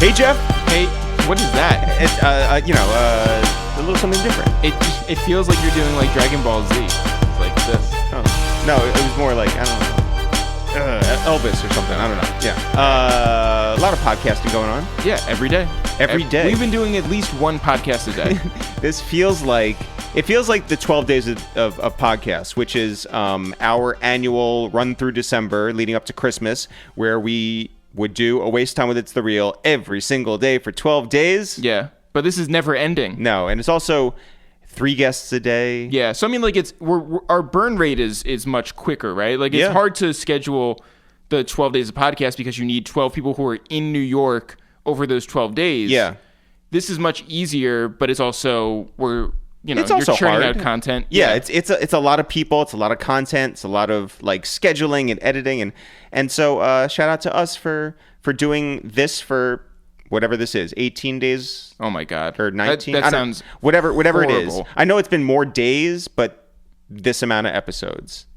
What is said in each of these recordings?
Hey, Jeff. Hey, what is that? It's a little something different. It feels like you're doing like Dragon Ball Z. It's like this. Oh. No, it was more like, I don't know, Elvis or something. I don't know. Yeah. A lot of podcasting going on. Yeah, every day. Every day. We've been doing at least one podcast a day. It feels like the 12 days of podcasts, which is our annual run through December leading up to Christmas, where we would do a Waste Time with It's the Real every single day for 12 days. Yeah, but this is never ending. No, and it's also 3 guests a day. Yeah, so I mean, like our burn rate is much quicker, right? Like it's hard to schedule the 12 days of podcast because you need 12 people who are in New York over those 12 days. Yeah. This is much easier, but it's also it's you're also churning hard. out content. Yeah, it's a lot of people, it's a lot of content, it's a lot of like scheduling and editing, and so shout out to us for doing this for whatever this is, 18 days. Oh my God, or 19. That sounds whatever horrible. It is. I know it's been more days, but this amount of episodes.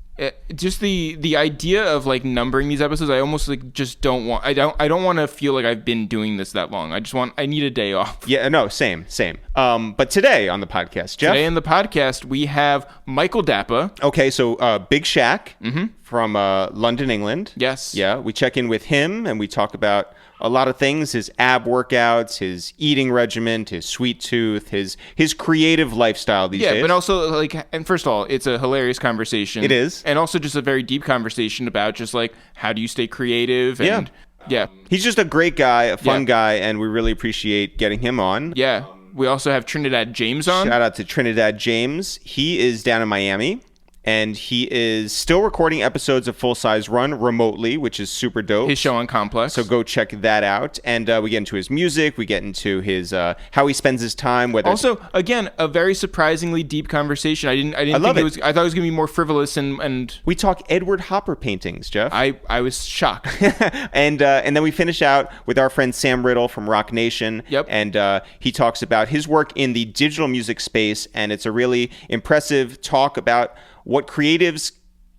Just the idea of like numbering these episodes, I almost like just don't want. I don't want to feel like I've been doing this that long. I need a day off. Yeah, no, same. But today on the podcast, Jeff. Today in the podcast we have Michael Dapaah. Okay, so Big Shaq from London, England. Yes. Yeah, we check in with him and we talk about a lot of things: his ab workouts, his eating regimen, his sweet tooth, his creative lifestyle these days. Yeah, but also like, and first of all, it's a hilarious conversation. It is, and also just a very deep conversation about just like how do you stay creative and yeah. He's just a great guy, a fun guy, and we really appreciate getting him on. Yeah. We also have Trinidad Jame on. Shout out to Trinidad Jame. He is down in Miami, and he is still recording episodes of Full Size Run remotely, which is super dope. His show on Complex. So go check that out. And we get into his music. We get into his how he spends his time. Also, again, a very surprisingly deep conversation. I didn't think it was. I thought it was gonna be more frivolous and. We talk Edward Hopper paintings, Jeff. I was shocked. and then we finish out with our friend Sam Riddle from Roc Nation. Yep. And he talks about his work in the digital music space, and it's a really impressive talk about what creatives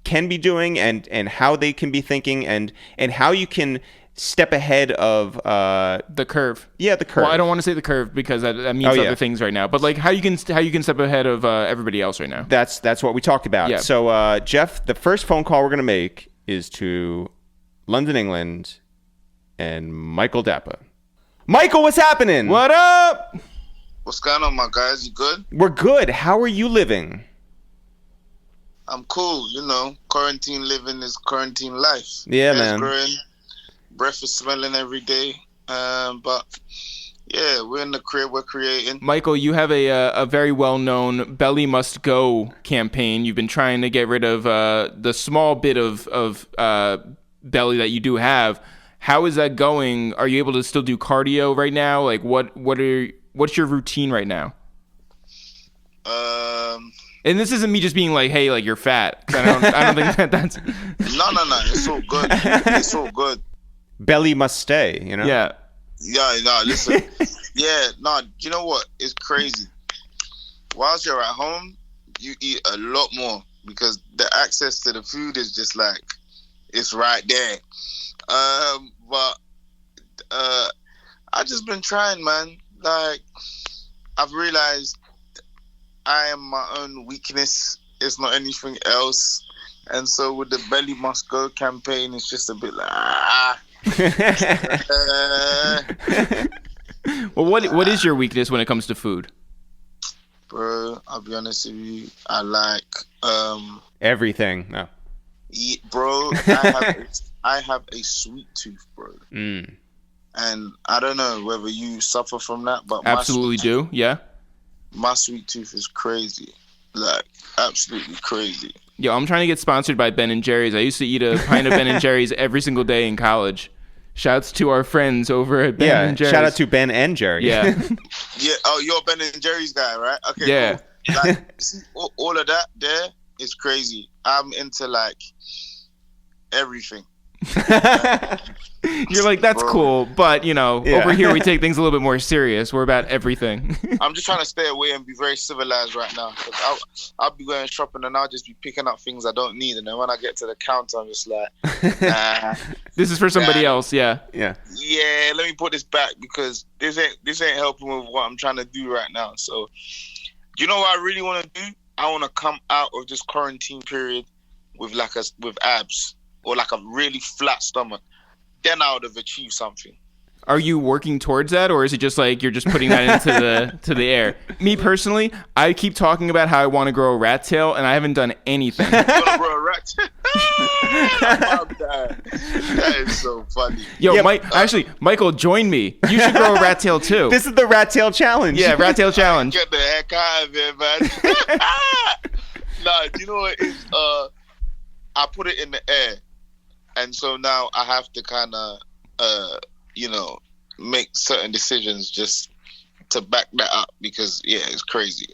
can be doing and how they can be thinking and how you can step ahead of the curve. Yeah, the curve. Well, I don't want to say the curve because that means other things right now. But like how you can step ahead of everybody else right now. That's what we talked about. Yeah. So Jeff, the first phone call we're gonna make is to London, England, and Michael Dapaah. Michael, what's happening? What up? What's going on, my guys? You good? We're good. How are you living? I'm cool, quarantine living is quarantine life. Yeah, Hair's man. growing, breath is smelling every day. But yeah, we're in the crib, we're creating. Michael, you have a very well-known Belly Must Go campaign. You've been trying to get rid of the small bit of belly that you do have. How is that going? Are you able to still do cardio right now? Like what's your routine right now? And this isn't me just being like, hey, like you're fat. I don't think that's. No. It's all good. It's all good. Belly must stay. Yeah. Yeah. No. Listen. Yeah. No. You know what? It's crazy. Whilst you're at home, you eat a lot more because the access to the food is just like it's right there. But I just been trying, man. Like I've realized I am my own weakness. It's not anything else. And so with the Belly Must Go campaign, it's just a bit like, Well, what is your weakness when it comes to food? Bro, I'll be honest with you. I like everything. No. Bro, I have a sweet tooth, bro. Mm. And I don't know whether you suffer from that, but absolutely do. Yeah. My sweet tooth is crazy, like absolutely crazy. Yo, I'm trying to get sponsored by Ben & Jerry's. I used to eat a pint of Ben & Jerry's every single day in college. Shouts to our friends over at Ben & Jerry's. Shout out to Ben and Jerry. Yeah. Yeah. Oh, you're a Ben & Jerry's guy, right? Okay. Yeah. Cool. Like, see, all of that there is crazy. I'm into like everything. You're like, that's cool, but over here we take things a little bit more serious. We're about everything. I'm just trying to stay away and be very civilized right now. I'll be going shopping and I'll just be picking up things I don't need, and then when I get to the counter, I'm just like, this is for somebody else. Yeah. Let me put this back because this ain't helping with what I'm trying to do right now. So, you know what I really want to do? I want to come out of this quarantine period with abs or like a really flat stomach. Then I would have achieved something. Are you working towards that, or is it just like you're just putting that into the air? Me personally, I keep talking about how I want to grow a rat tail, and I haven't done anything. You want to grow a rat tail? That is so funny. Yo, Michael, join me. You should grow a rat tail too. This is the rat tail challenge. Yeah, rat tail challenge. Get the heck out of here, man. Nah, you know what? I put it in the air. And so now I have to kind of, make certain decisions just to back that up because, it's crazy.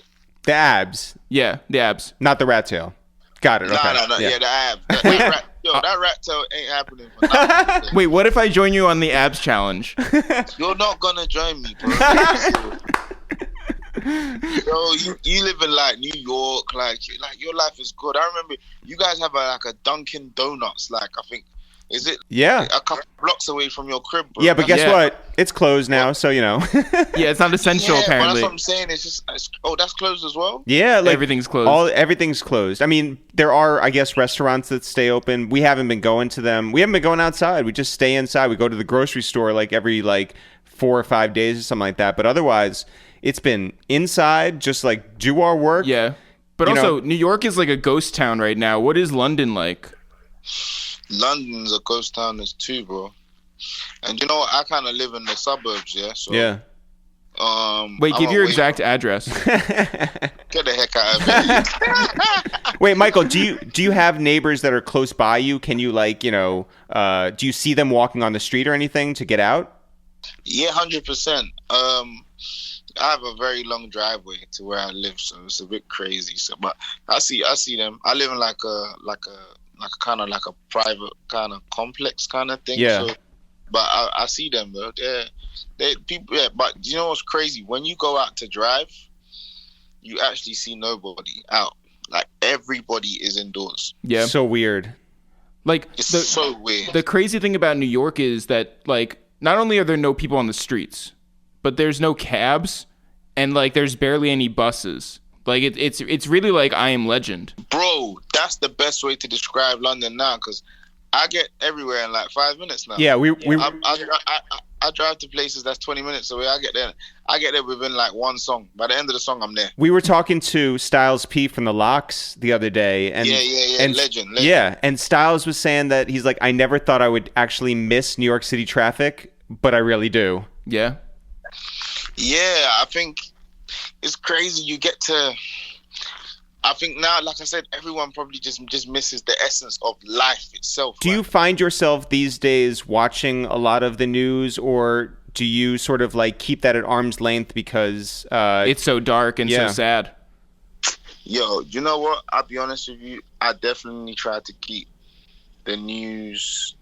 The abs. Yeah, the abs. Not the rat tail. Got it. Okay. No. Yeah, the abs. That rat tail ain't happening for nothing. Wait, what if I join you on the abs challenge? You're not going to join me, bro. Yo, you live in like New York, like your life is good. I remember you guys have a Dunkin' Donuts, like I think is it? Yeah, a couple blocks away from your crib, bro. Yeah, but guess what? It's closed now, so Yeah, it's not essential apparently. But that's what I'm saying. It's just that's closed as well. Yeah, like everything's closed. Everything's closed. I mean, there are, I guess, restaurants that stay open. We haven't been going to them. We haven't been going outside. We just stay inside. We go to the grocery store like every 4 or 5 days or something like that. But otherwise, it's been inside, just like do our work. Yeah. But also, New York is like a ghost town right now. What is London like? London's a ghost town too, bro. And you know what? I kind of live in the suburbs, yeah? So, yeah. Wait, give your exact address. Get the heck out of here. Wait, Michael, do you have neighbors that are close by you? Can you do you see them walking on the street or anything to get out? Yeah, 100%. I have a very long driveway to where I live, so it's a bit crazy. So, but I see them. I live in like a kind of like a private kind of complex kind of thing. Yeah. So, but I see them though. They people. Yeah. But you know what's crazy? When you go out to drive, you actually see nobody out. Like everybody is indoors. Yeah. So weird. Like it's so weird. The crazy thing about New York is that not only are there no people on the streets, but there's no cabs, and there's barely any buses. It's really like I Am Legend. Bro, that's the best way to describe London now, because I get everywhere in 5 minutes now. Yeah, I drive to places that's 20 minutes away. I get there within one song. By the end of the song, I'm there. We were talking to Styles P from the Locks the other day, and and legend. Yeah, and Styles was saying that he's like, I never thought I would actually miss New York City traffic, but I really do. Yeah. Yeah, I think it's crazy. You get to, I think now, like I said, everyone probably just misses the essence of life itself. Do you find yourself these days watching a lot of the news, or do you sort of keep that at arm's length because it's so dark and so sad? Yo, you know what? I'll be honest with you. I definitely try to keep the news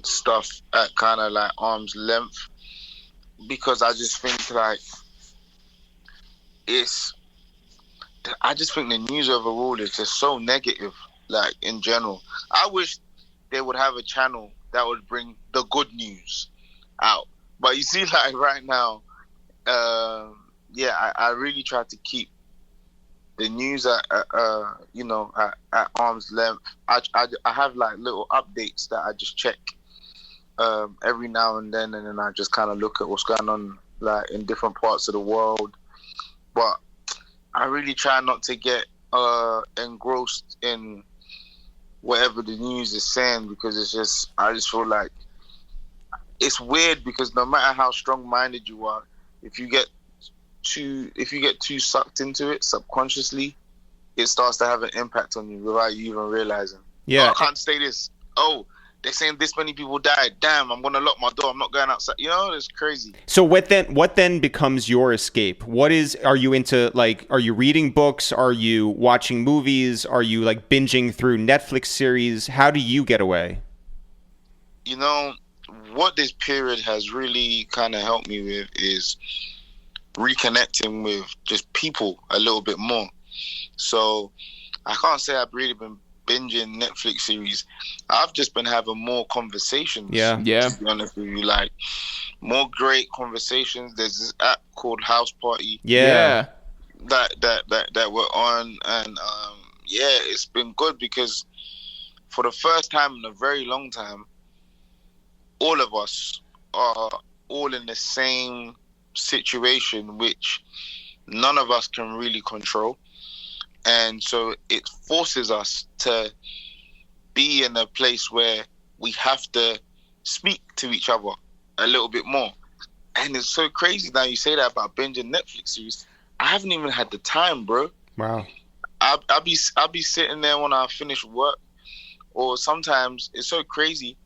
stuff at kind of arm's length, because I just think I just think the news overall is just so negative, in general. I wish they would have a channel that would bring the good news out. But you see, right now, I really try to keep the news at arm's length. I have little updates that I just check every now and then I just kind of look at what's going on in different parts of the world. But I really try not to get engrossed in whatever the news is saying, because I just feel like it's weird, because no matter how strong-minded you are, if you get too sucked into it subconsciously, it starts to have an impact on you without you even realizing. Yeah. I can't say this. Oh, they're saying this many people died. Damn, I'm gonna lock my door. I'm not going outside. It's crazy. So what then becomes your escape? Are you into are you reading books? Are you watching movies? Are you binging through Netflix series? How do you get away? you know, what this period has really kind of helped me with is reconnecting with just people a little bit more. So I can't say I've really been binging Netflix series. I've just been having more conversations. Yeah. To be honest with you, like more great conversations. There's this app called House Party. Yeah. That we're on, and it's been good because for the first time in a very long time, all of us are all in the same situation, which none of us can really control. And so it forces us to be in a place where we have to speak to each other a little bit more. And it's so crazy now you say that about binging Netflix series. I haven't even had the time, bro. Wow. I'll be sitting there when I finish work, or sometimes it's so crazy.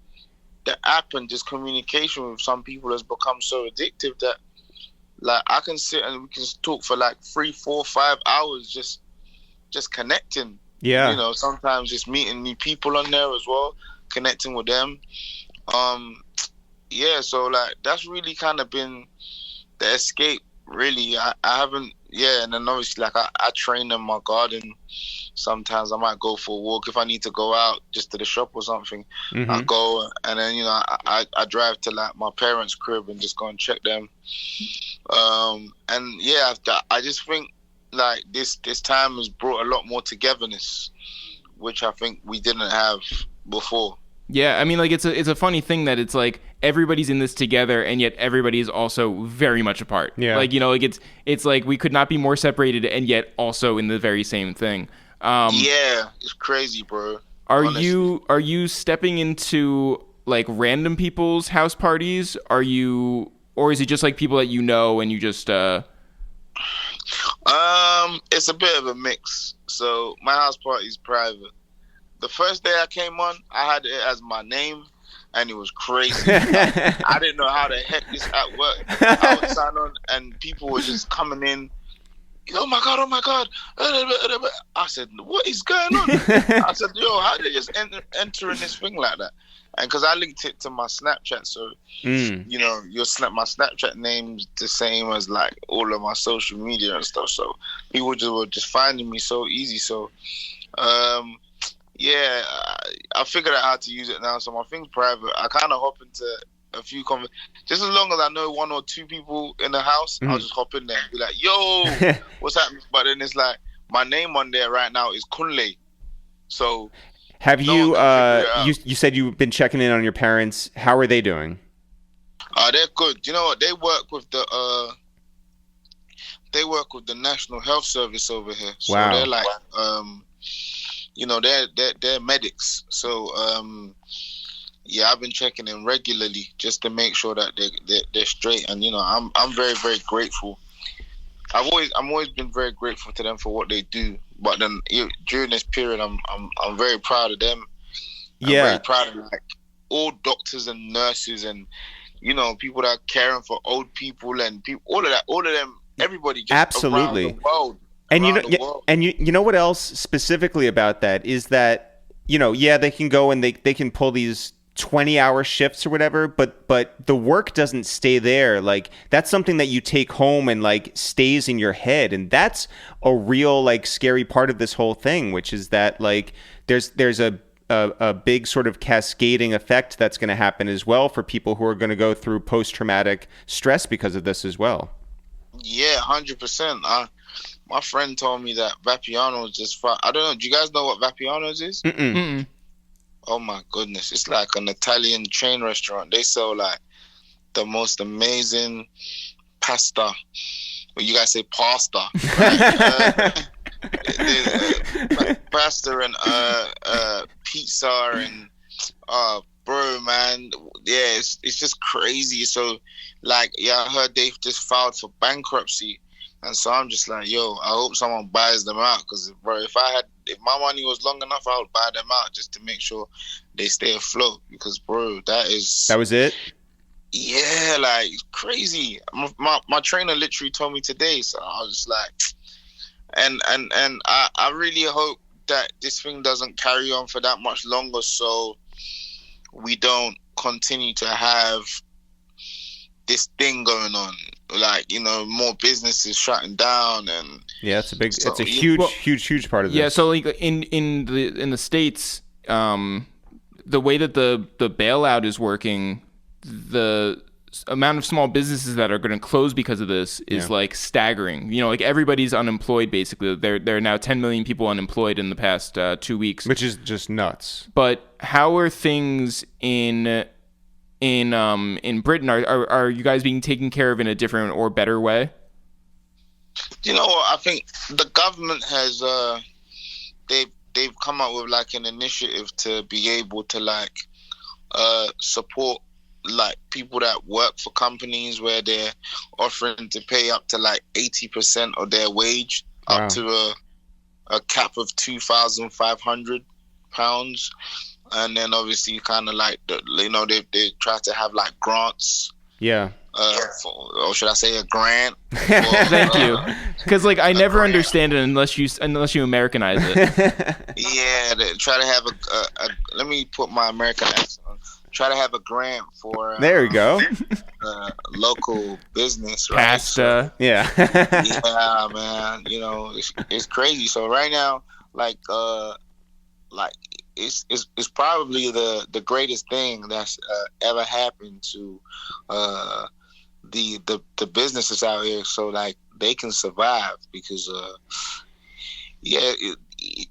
The app and just communication with some people has become so addictive that, like, I can sit and we can talk for like 3, 4, 5 hours just connecting. Yeah. You know, sometimes just meeting new people on there as well, connecting with them. So like that's really kind of been the escape, really. I haven't, and then obviously like I train in my garden. Sometimes I might go for a walk if I need to go out just to the shop or something. Mm-hmm. I go, and then I drive to like my parents' crib and just go and check them. I just think like this time has brought a lot more togetherness, which I think we didn't have before. Yeah, I mean, like it's a funny thing that it's like everybody's in this together, and yet everybody is also very much apart. Yeah, like like it's like we could not be more separated, and yet also in the very same thing. It's crazy, bro. Are honestly. you stepping into like random people's house parties? Or is it just like people that you know and you just? It's a bit of a mix. So my house party is private. The first day I came on, I had it as my name, and it was crazy. I didn't know how the heck this app worked. I would sign on, and people were just coming in. Oh my god! I said, what is going on? I said, yo, how did they just enter in this thing like that? And because I linked it to my Snapchat, so my Snapchat name's the same as like all of my social media and stuff. So people were just finding me so easy. So I figured out how to use it now. So my thing's private. I kind of hop into a few just as long as I know 1 or 2 people in the house, I'll just hop in there and be like, yo, what's happening? But then it's like my name on there right now is Kunle. So have you you said you've been checking in on your parents. How are they doing? They're good. You know what? They work with the National Health Service over here. So wow. They're like they're medics. So I've been checking in regularly just to make sure that they're straight, and I'm very, very grateful. I'm always been very grateful to them for what they do. But then during this period, I'm very proud of them. I'm very proud of like all doctors and nurses and people that are caring for old people and people, all of them, everybody just absolutely around the world. And you know what else specifically about that is that they can go and they can pull these 20-hour shifts or whatever, but the work doesn't stay there. Like that's something that you take home and like stays in your head, and that's a real like scary part of this whole thing, which is that like there's a big sort of cascading effect that's going to happen as well for people who are going to go through post-traumatic stress because of this as well. Yeah, 100%. My friend told me that Vapiano's just fun. I don't know. Do you guys know what Vapiano's is? Mm-mm. Oh my goodness. It's like an Italian chain restaurant. They sell like the most amazing pasta. Well, you guys say pasta. Right? Pasta and pizza and bro, man. Yeah, it's just crazy. So like, I heard they've just filed for bankruptcy. And so I'm just like, yo, I hope someone buys them out. Because, bro, if my money was long enough, I would buy them out just to make sure they stay afloat. Because, bro, that was it? Yeah, like, it's crazy. My trainer literally told me today. So I was just like, and I really hope that this thing doesn't carry on for that much longer. So we don't continue to have this thing going on, like, you know, more businesses shutting down, and it's a huge part of this. Yeah, so like in the States, the way that the bailout is working, the amount of small businesses that are going to close because of this is like staggering. You know, like everybody's unemployed basically. There are now 10 million people unemployed in the past 2 weeks, which is just nuts. But how are things in Britain? Are you guys being taken care of in a different or better way? You know what? I think the government has they've come up with like an initiative to be able to like support like people that work for companies, where they're offering to pay up to like 80% of their wage, up to a cap of £2,500, and then obviously kind of like they try to have like grants. Or should I say a grant? Thank you. Because like I never understand it unless you Americanize it. Yeah, they try to have a let me put my American accent on. Try to have a grant for there you go. Local business, right? Pasta. So, yeah, man. You know, it's crazy. So right now, like it's probably the greatest thing that's ever happened to the businesses out here, so like they can survive, because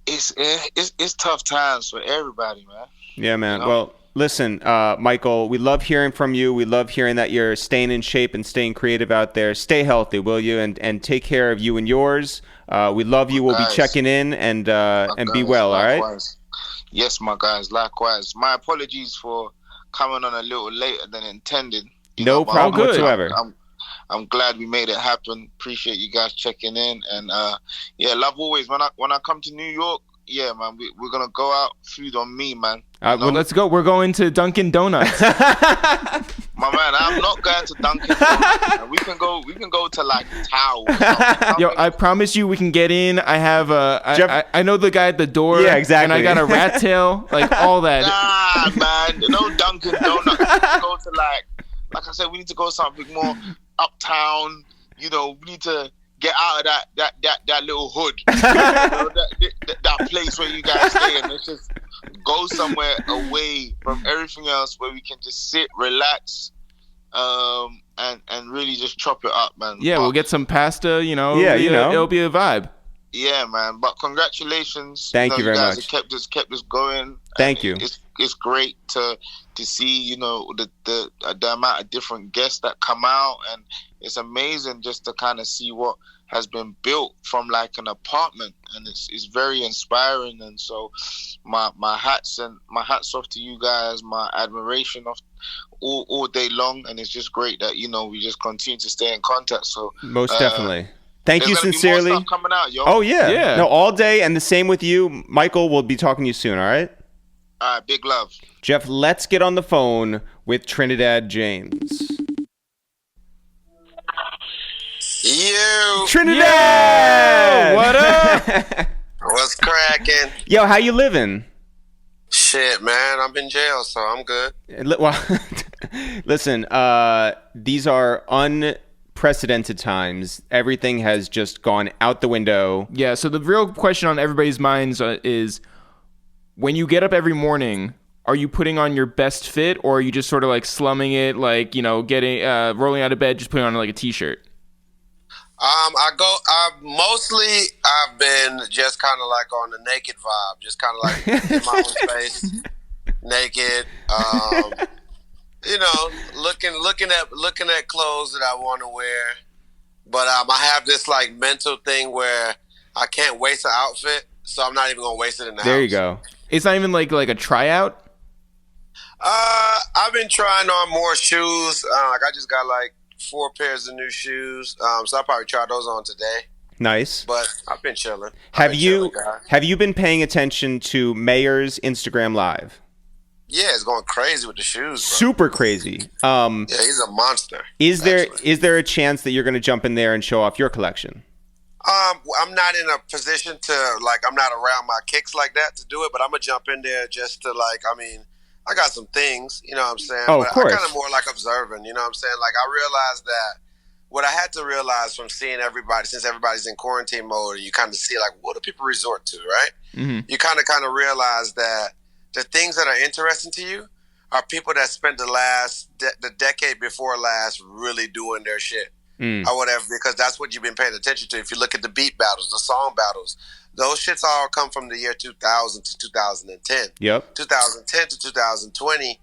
it's tough times for everybody, man. Yeah, man. You know? Well, listen, Michael, we love hearing from you. We love hearing that you're staying in shape and staying creative out there. Stay healthy, will you? And take care of you and yours. We love you. We'll be checking in and be well. Likewise. All right. Yes, my guys. Likewise. My apologies for coming on a little later than intended. No problem whatsoever. I'm glad we made it happen. Appreciate you guys checking in, and love always. When I come to New York, yeah, man, we're gonna go out. Food on me, man. Well, let's go. We're going to Dunkin' Donuts. My man, I'm not going to Dunkin' Donuts. We can go to like Tao. Yo, I promise you, we can get in. I have I know the guy at the door. Yeah, exactly. And I got a rat tail, like all that. Nah, man, no Dunkin' Donuts. We need to go to like I said, we need to go something more uptown. You know, we need to get out of that little hood, that place where you guys stay, and let's just go somewhere away from everything else, where we can just sit, relax, and really just chop it up, man. Yeah, we'll get some pasta. You know, it'll be a vibe. Yeah, man. But congratulations. Thank you very guys much. Kept us going. Thank you. It's great to see, you know, the amount of different guests that come out, and it's amazing just to kind of see what has been built from like an apartment, and it's very inspiring. And so my hats off to you guys, my admiration of all day long, and it's just great that, you know, we just continue to stay in contact. So most definitely. Thank you sincerely. Be more stuff coming out, yo. Oh yeah. No, all day, and the same with you, Michael. We'll be talking to you soon. All right. All right, big love. Jeff, let's get on the phone with Trinidad James. You. Trinidad! Yo, what up? What's cracking? Yo, how you living? Shit, man. I'm in jail, so I'm good. Well, listen, these are unprecedented times. Everything has just gone out the window. Yeah, so the real question on everybody's minds is, when you get up every morning, are you putting on your best fit, or are you just sort of like slumming it, like, you know, getting rolling out of bed, just putting on like a t-shirt? I've been just kind of like on the naked vibe, just kind of like in my own space, naked. You know, looking at clothes that I want to wear, but I have this like mental thing where I can't waste an outfit, so I'm not even gonna waste it in the house. There you go. It's not even like a tryout. I've been trying on more shoes. Like I just got like 4 pairs of new shoes. So I'll probably try those on today. Nice. But I've been chilling. Have you been paying attention to Mayor's Instagram Live? Yeah, it's going crazy with the shoes, bro. Super crazy. Yeah, he's a monster. Is there a chance that you're going to jump in there and show off your collection? I'm not in a position to, like, I'm not around my kicks like that to do it, but I'm gonna jump in there just to, like, I mean, I got some things, you know what I'm saying? Oh, but of course. I kind of more like observing, you know what I'm saying? Like, I realized that what I had to realize from seeing everybody, since everybody's in quarantine mode, and you kind of see, like, what do people resort to, right? Mm-hmm. You kind of realize that the things that are interesting to you are people that spent the decade before last really doing their shit or whatever, because that's what you've been paying attention to. If you look at the beat battles, the song battles, those shits all come from the year 2000 to 2010. Yep. 2010 to 2020,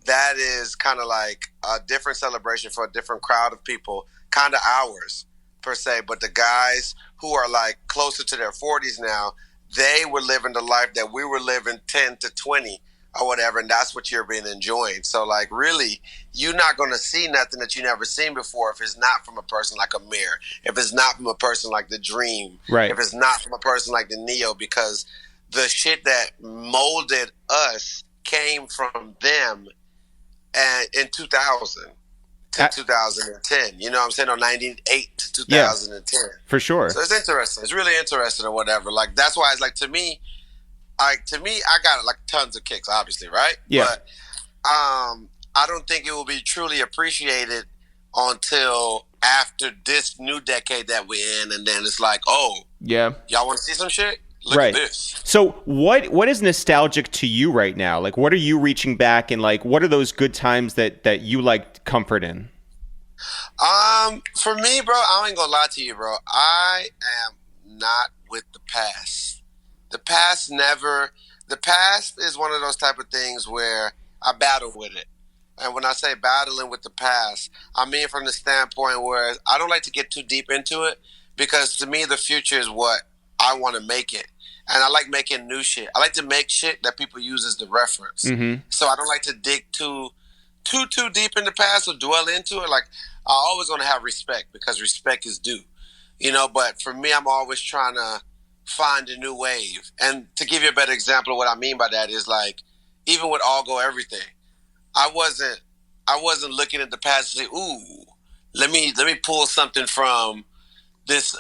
that is kind of like a different celebration for a different crowd of people, kind of ours per se. But the guys who are like closer to their 40s now, they were living the life that we were living 10 to 20 or whatever, and that's what you're been enjoying. So, like, really, you're not going to see nothing that you never seen before if it's not from a person like Amir, if it's not from a person like The Dream, Right. if it's not from a person like the Neo, because the shit that molded us came from them and in 2000 to 2010. You know what I'm saying? Or 98 to 2010. For sure. So it's interesting. It's really interesting or whatever. Like, that's why it's like, to me, I got like tons of kicks, obviously, right? Yeah. But I don't think it will be truly appreciated until after this new decade that we're in, and then it's like, oh, Yeah. y'all want to see some shit? Look Right. at this. So what is nostalgic to you right now? Like, what are you reaching back and like, what are those good times that you like comfort in? For me, bro, I ain't gonna lie to you, bro. I am not with the past. The past is one of those type of things where I battle with it. And when I say battling with the past, I mean from the standpoint where I don't like to get too deep into it, because to me, the future is what I want to make it. And I like making new shit. I like to make shit that people use as the reference. Mm-hmm. So I don't like to dig too deep in the past or dwell into it. Like, I always want to have respect, because respect is due, you know. But for me, I'm always trying to find a new wave. And to give you a better example of what I mean by that is, like, even with All Go Everything, I wasn't looking at the past and say, ooh, let me pull something from this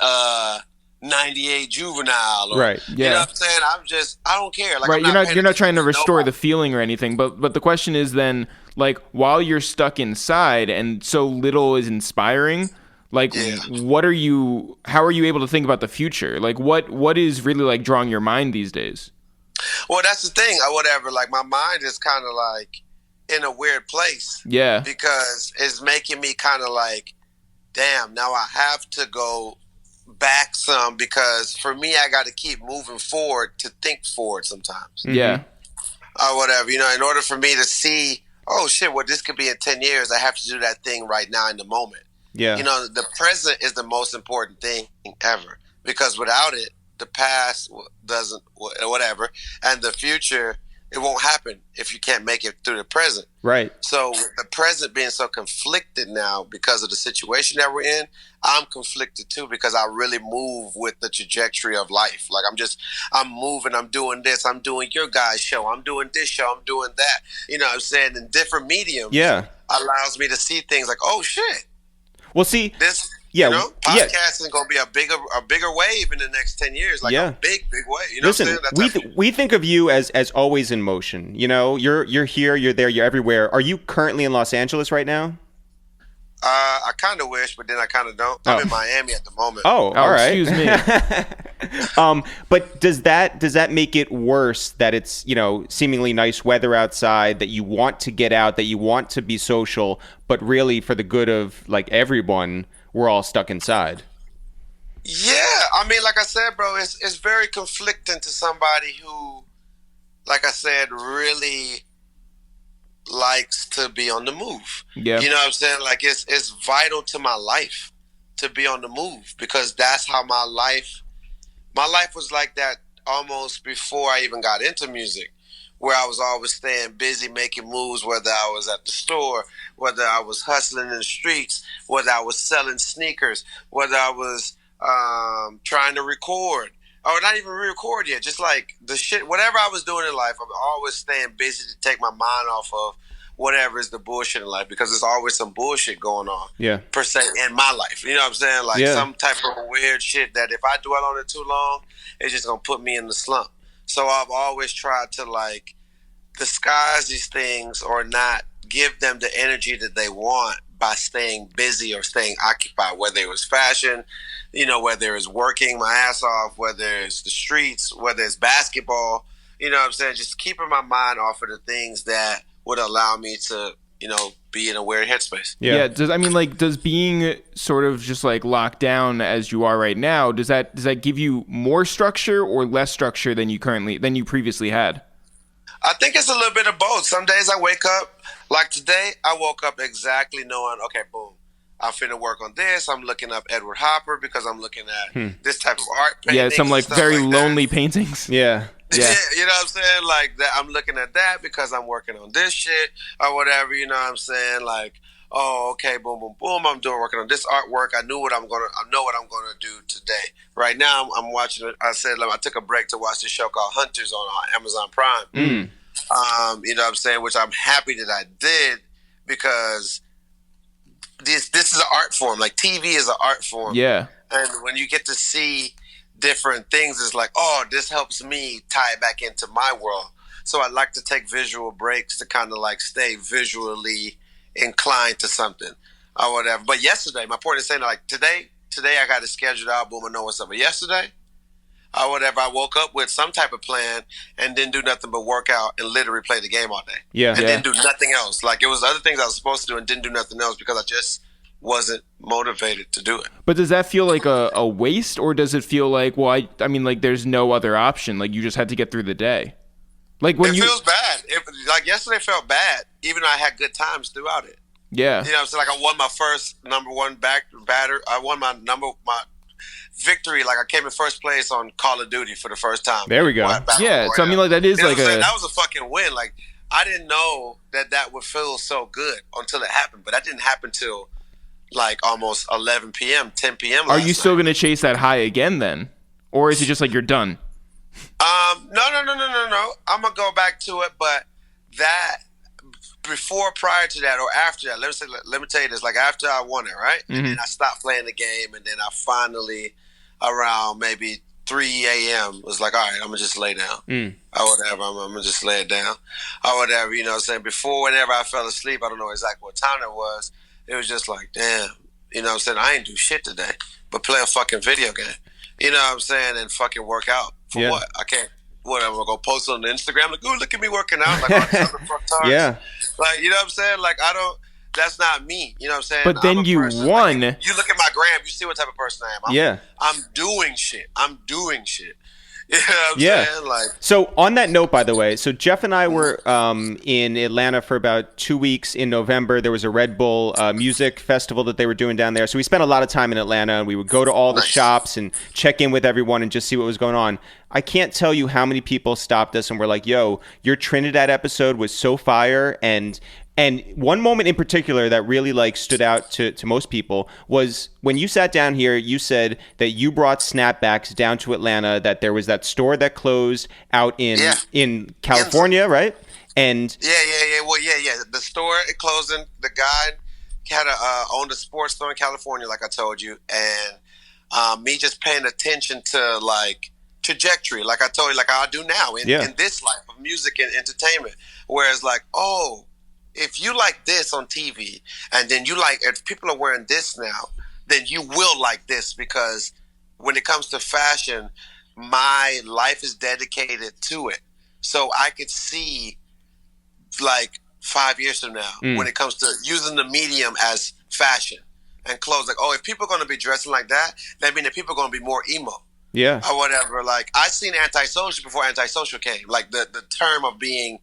98 Juvenile, or, Right. Yeah. you know what I'm saying? I don't care. Like, Right. I'm You're not trying to restore nobody. the feeling or anything, but the question is then, like, while you're stuck inside and so little is inspiring, like, how are you able to think about the future? Like, what is really like drawing your mind these days? Well, that's the thing, or whatever. Like, my mind is kind of like in a weird place. Yeah. Because it's making me kind of like, damn, now I have to go back some, because for me, I got to keep moving forward to think forward sometimes. Yeah. Or whatever, you know, in order for me to see, oh shit, what this could be in 10 years, I have to do that thing right now in the moment. Yeah. You know, the present is the most important thing ever, because without it, the past doesn't, whatever, and the future, it won't happen if you can't make it through the present. Right. So with the present being so conflicted now because of the situation that we're in, I'm conflicted too, because I really move with the trajectory of life. Like, I'm moving, I'm doing this, I'm doing your guys' show, I'm doing this show, I'm doing that. You know what I'm saying? In different mediums. Yeah. Allows me to see things like, oh shit. Well, see, This, yeah, you know, podcasting is going to be a bigger wave in the next 10 years. Like, a big wave. You know listen, what I'm saying? we think of you as always in motion. You know, you're here, you're there, you're everywhere. Are you currently in Los Angeles right now? I kind of wish, but then I kind of don't. I'm in Miami at the moment. Oh, all right. Excuse me. But does that make it worse that it's, you know, seemingly nice weather outside, that you want to get out, that you want to be social, but really for the good of like everyone, we're all stuck inside? Yeah, I mean, like I said, bro, it's very conflicting to somebody who, like I said, really likes to be on the move. Yeah. You know what I'm saying? Like, it's vital to my life to be on the move, because that's how my life was like that almost before I even got into music, where I was always staying busy making moves, whether I was at the store, whether I was hustling in the streets, whether I was selling sneakers, whether I was trying to record, or not even record yet, just like the shit, whatever I was doing in life, I'm always staying busy to take my mind off of whatever is the bullshit in life, because there's always some bullshit going on, per se, in my life. You know what I'm saying? Like, some type of weird shit that if I dwell on it too long, it's just gonna put me in the slump. So I've always tried to, like, disguise these things or not give them the energy that they want by staying busy or staying occupied, whether it was fashion, whether it's working my ass off, whether it's the streets, whether it's basketball, you know what I'm saying? Just keeping my mind off of the things that would allow me to, be in a weird headspace. Yeah. Does being sort of just like locked down as you are right now, does that give you more structure or less structure than you previously had? I think it's a little bit of both. Some days I wake up, like today, I woke up exactly knowing, okay, boom, I'm finna work on this. I'm looking up Edward Hopper because I'm looking at this type of art paintings. Yeah, some like very like lonely paintings. Yeah. Yeah, you know what I'm saying? Like that, I'm looking at that because I'm working on this shit or whatever. You know what I'm saying? Like, oh, okay, boom, boom, boom. I'm working on this artwork. I know what I'm gonna do today. Right now, I'm watching it. I took a break to watch this show called Hunters on Amazon Prime. You know what I'm saying? Which I'm happy that I did because this is an art form. Like TV is an art form. Yeah. And when you get to see different things, it's like, oh, this helps me tie it back into my world. So I like to take visual breaks to kind of like stay visually inclined to something or whatever. But yesterday, my point is saying like today I got a scheduled out, boom, I know what's up. But yesterday or whatever, I woke up with some type of plan and didn't do nothing but work out and literally play the game all day. Yeah. And didn't do nothing else. Like it was other things I was supposed to do and didn't do nothing else because I just wasn't motivated to do it. But does that feel like a waste, or does it feel like, well, I mean, like there's no other option? Like you just had to get through the day. Like when it feels bad. Like yesterday felt bad, even though I had good times throughout it. Yeah. You know, so like I won my first number one batter. I won my victory. Like I came in first place on Call of Duty for the first time. There we go. Yeah. So I mean, like that is like that was a fucking win. Like I didn't know that would feel so good until it happened, but that didn't happen till like almost 11 p.m., 10 p.m. Are you still going to chase that high again then? Or is it just like you're done? No. I'm going to go back to it, but that prior to that or after that, let me tell you this, like after I won it, right? Mm-hmm. And then I stopped playing the game, and then I finally, around maybe 3 a.m., was like, all right, I'm going to just lay down. Or whatever, I'm going to just lay it down. Or whatever, you know what I'm saying? Before, whenever I fell asleep, I don't know exactly what time it was, it was just like, damn, you know what I'm saying? I ain't do shit today, but play a fucking video game. You know what I'm saying? And fucking work out. For what? I can't. What, I'm going to go post on the Instagram? Like, ooh, look at me working out. Like, all these other fucktards. Yeah. Like, you know what I'm saying? Like, that's not me. You know what I'm saying? But then you won. Like, you look at my gram, you see what type of person I am. I'm doing shit. You know what I'm saying? Like, so on that note, by the way, so Jeff and I were in Atlanta for about 2 weeks in November. There was a Red Bull music festival that they were doing down there. So we spent a lot of time in Atlanta, and we would go to all the shops and check in with everyone and just see what was going on. I can't tell you how many people stopped us and were like, yo, your Trinidad episode was so fire. And one moment in particular that really like stood out to most people was when you sat down here, you said that you brought snapbacks down to Atlanta, that there was that store that closed out in California, right? And yeah. Well, yeah. The store, it closed. The guy had owned a sports store in California, like I told you. And me just paying attention to like trajectory, like I told you, like I do now in this life of music and entertainment. Whereas like, oh, if you like this on TV, and then if people are wearing this now, then you will like this, because when it comes to fashion, my life is dedicated to it. So I could see like 5 years from now, when it comes to using the medium as fashion and clothes, like, oh, if people are going to be dressing like that means that people are going to be more emo. Yeah. Or whatever. Like, I seen antisocial before antisocial came. Like the term of being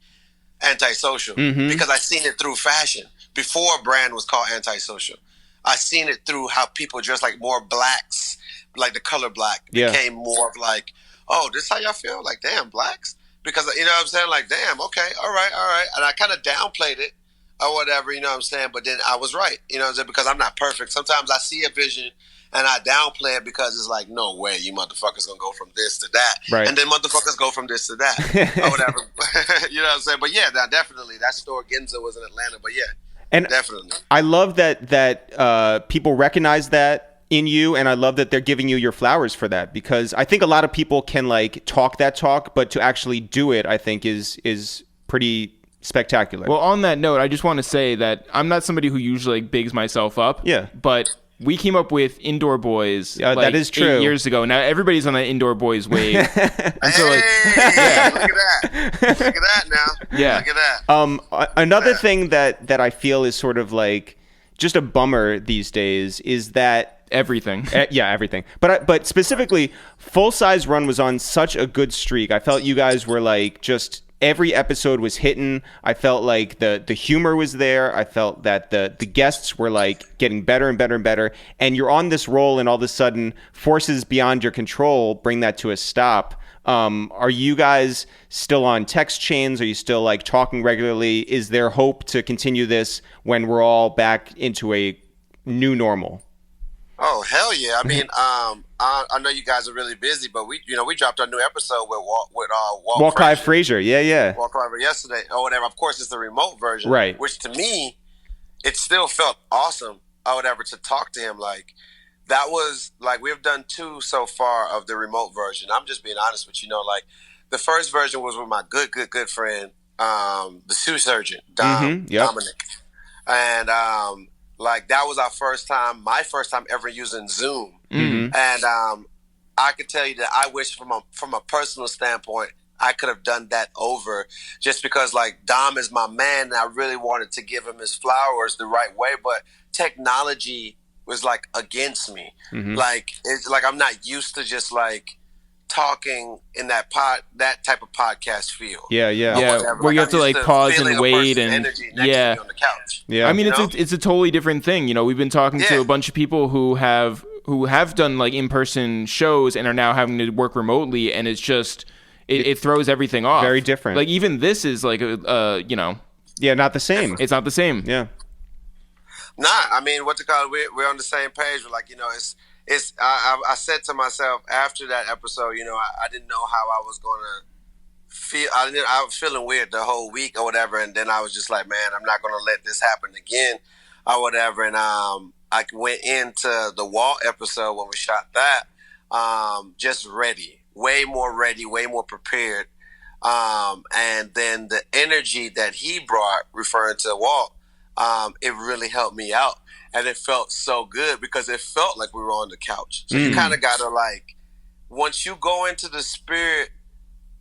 antisocial, because I seen it through fashion before a brand was called antisocial. I seen it through how people dress, like more blacks, like the color black became more of like, oh, this how y'all feel? Like, damn, blacks? Because, you know what I'm saying? Like, damn, okay, all right. And I kind of downplayed it or whatever, you know what I'm saying? But then I was right, you know what I'm saying? Because I'm not perfect. Sometimes I see a vision and I downplay it because it's like, no way, you motherfuckers gonna go from this to that. Right. And then motherfuckers go from this to that or whatever. You know what I'm saying? But yeah, definitely. That store, Ginza, was in Atlanta. But yeah, and definitely. I love that people recognize that in you, and I love that they're giving you your flowers for that, because I think a lot of people can like talk that talk, but to actually do it, I think is pretty spectacular. Well, on that note, I just want to say that I'm not somebody who usually like bigs myself up. Yeah. But we came up with Indoor Boys that is true. 8 years ago. Now everybody's on that Indoor Boys wave. And so, like, Hey, look at that. Look at that now. Yeah. Look at that. Another thing that I feel is sort of like just a bummer these days is that everything. Everything. But specifically, Full Size Run was on such a good streak. I felt you guys were like just every episode was hitting. I felt like the humor was there. I felt that the guests were like getting better and better and better. And you're on this roll, and all of a sudden, forces beyond your control bring that to a stop. Are you guys still on text chains? Are you still like talking regularly? Is there hope to continue this when we're all back into a new normal? Oh, hell yeah. I mean, I know you guys are really busy, but we dropped our new episode with Walt Clive Frazier. Yeah. Walt Clive yesterday or whatever. Of course, it's the remote version. Right. Which to me, it still felt awesome or whatever to talk to him. Like, that was, like, we've done 2 so far of the remote version. I'm just being honest with you. Like, the first version was with my good friend, the shoe surgeon, Dominic. And, like, that was my first time ever using Zoom. Mm-hmm. And I could tell you that I wish from a personal standpoint, I could have done that over, just because, like, Dom is my man and I really wanted to give him his flowers the right way. But technology was, like, against me. Mm-hmm. Like, it's like I'm not used to just, like, talking in that type of podcast feel. Yeah. Where you have to like pause and wait and on the couch. Yeah. I mean, it's a totally different thing. We've been talking to a bunch of people who have done like in-person shows and are now having to work remotely, and it's just it throws everything off. Very different. Like even this is like not the same. It's not the same. Yeah. Nah, I mean, we're on the same page. We're like, I said to myself after that episode, I didn't know how I was going to feel. I was feeling weird the whole week or whatever. And then I was just like, man, I'm not going to let this happen again or whatever. And I went into the Walt episode when we shot that, just ready, way more prepared. And then the energy that he brought, referring to Walt, it really helped me out. And it felt so good because it felt like we were on the couch. So you kind of got to, like, once you go into the spirit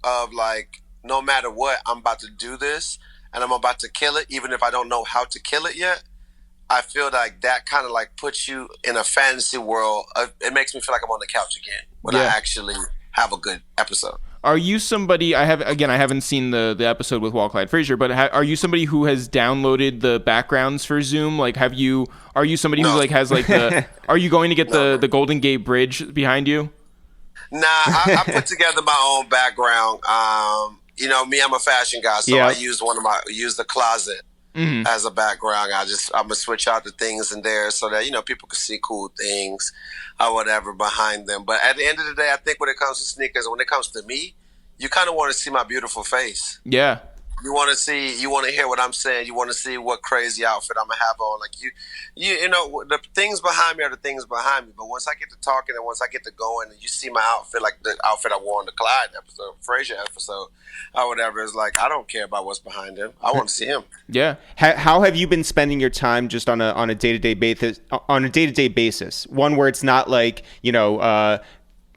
of, like, no matter what, I'm about to do this and I'm about to kill it, even if I don't know how to kill it yet, I feel like that kind of, like, puts you in a fantasy world. It makes me feel like I'm on the couch again when I actually have a good episode. Are you somebody? I haven't seen the episode with Walt Clyde Frazier, but are you somebody who has downloaded the backgrounds for Zoom? Like, are you somebody who like has like the? Are you going to get the Golden Gate Bridge behind you? Nah, I put together my own background. Me, I'm a fashion guy, so I use the closet as a background. I'm gonna switch out the things in there so that people can see cool things or whatever behind them. But at the end of the day, I think when it comes to sneakers, when it comes to me, you kind of want to see my beautiful face. Yeah. You want to hear what I'm saying. You want to see what crazy outfit I'm gonna have on. Like the things behind me are the things behind me. But once I get to talking and once I get to going, and you see my outfit, like the outfit I wore in the Clyde episode, Frazier episode, or whatever, it's like I don't care about what's behind him. I want to see him. Yeah. How have you been spending your time just on a day-to-day basis? On a day-to-day basis, one where it's not like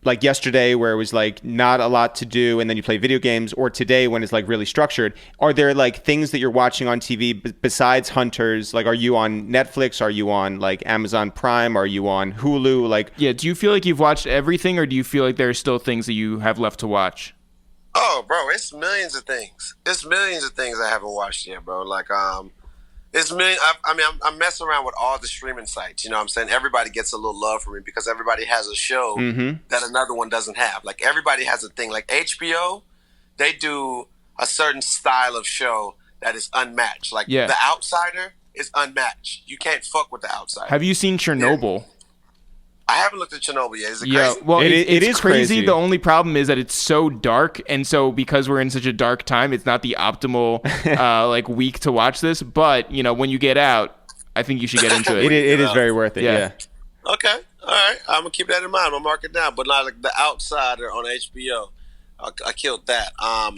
like yesterday where it was like not a lot to do and then you play video games, or today when it's like really structured. Are there like things that you're watching on TV besides Hunters? Like, are you on Netflix? Are you on like Amazon Prime? Are you on Hulu? Like, yeah. Do you feel like you've watched everything, or do you feel like there are still things that you have left to watch? Oh, bro, it's millions of things. It's millions of things I haven't watched yet, bro. Like, it's million. I'm messing around with all the streaming sites. You know what I'm saying? Everybody gets a little love from me because everybody has a show that another one doesn't have. Like, everybody has a thing. Like, HBO, they do a certain style of show that is unmatched. Like, The Outsider is unmatched. You can't fuck with The Outsider. Have you seen Chernobyl? Yeah. I haven't looked at Chernobyl yet. Is it crazy? Well, it is crazy. crazy. The only problem is that it's so dark, and so because we're in such a dark time, it's not the optimal like week to watch this. But when you get out, I think you should get into it. It is very worth it. Yeah. Okay. All right. I'm gonna keep that in mind. I'm gonna mark it down. But like The Outsider on HBO, I killed that.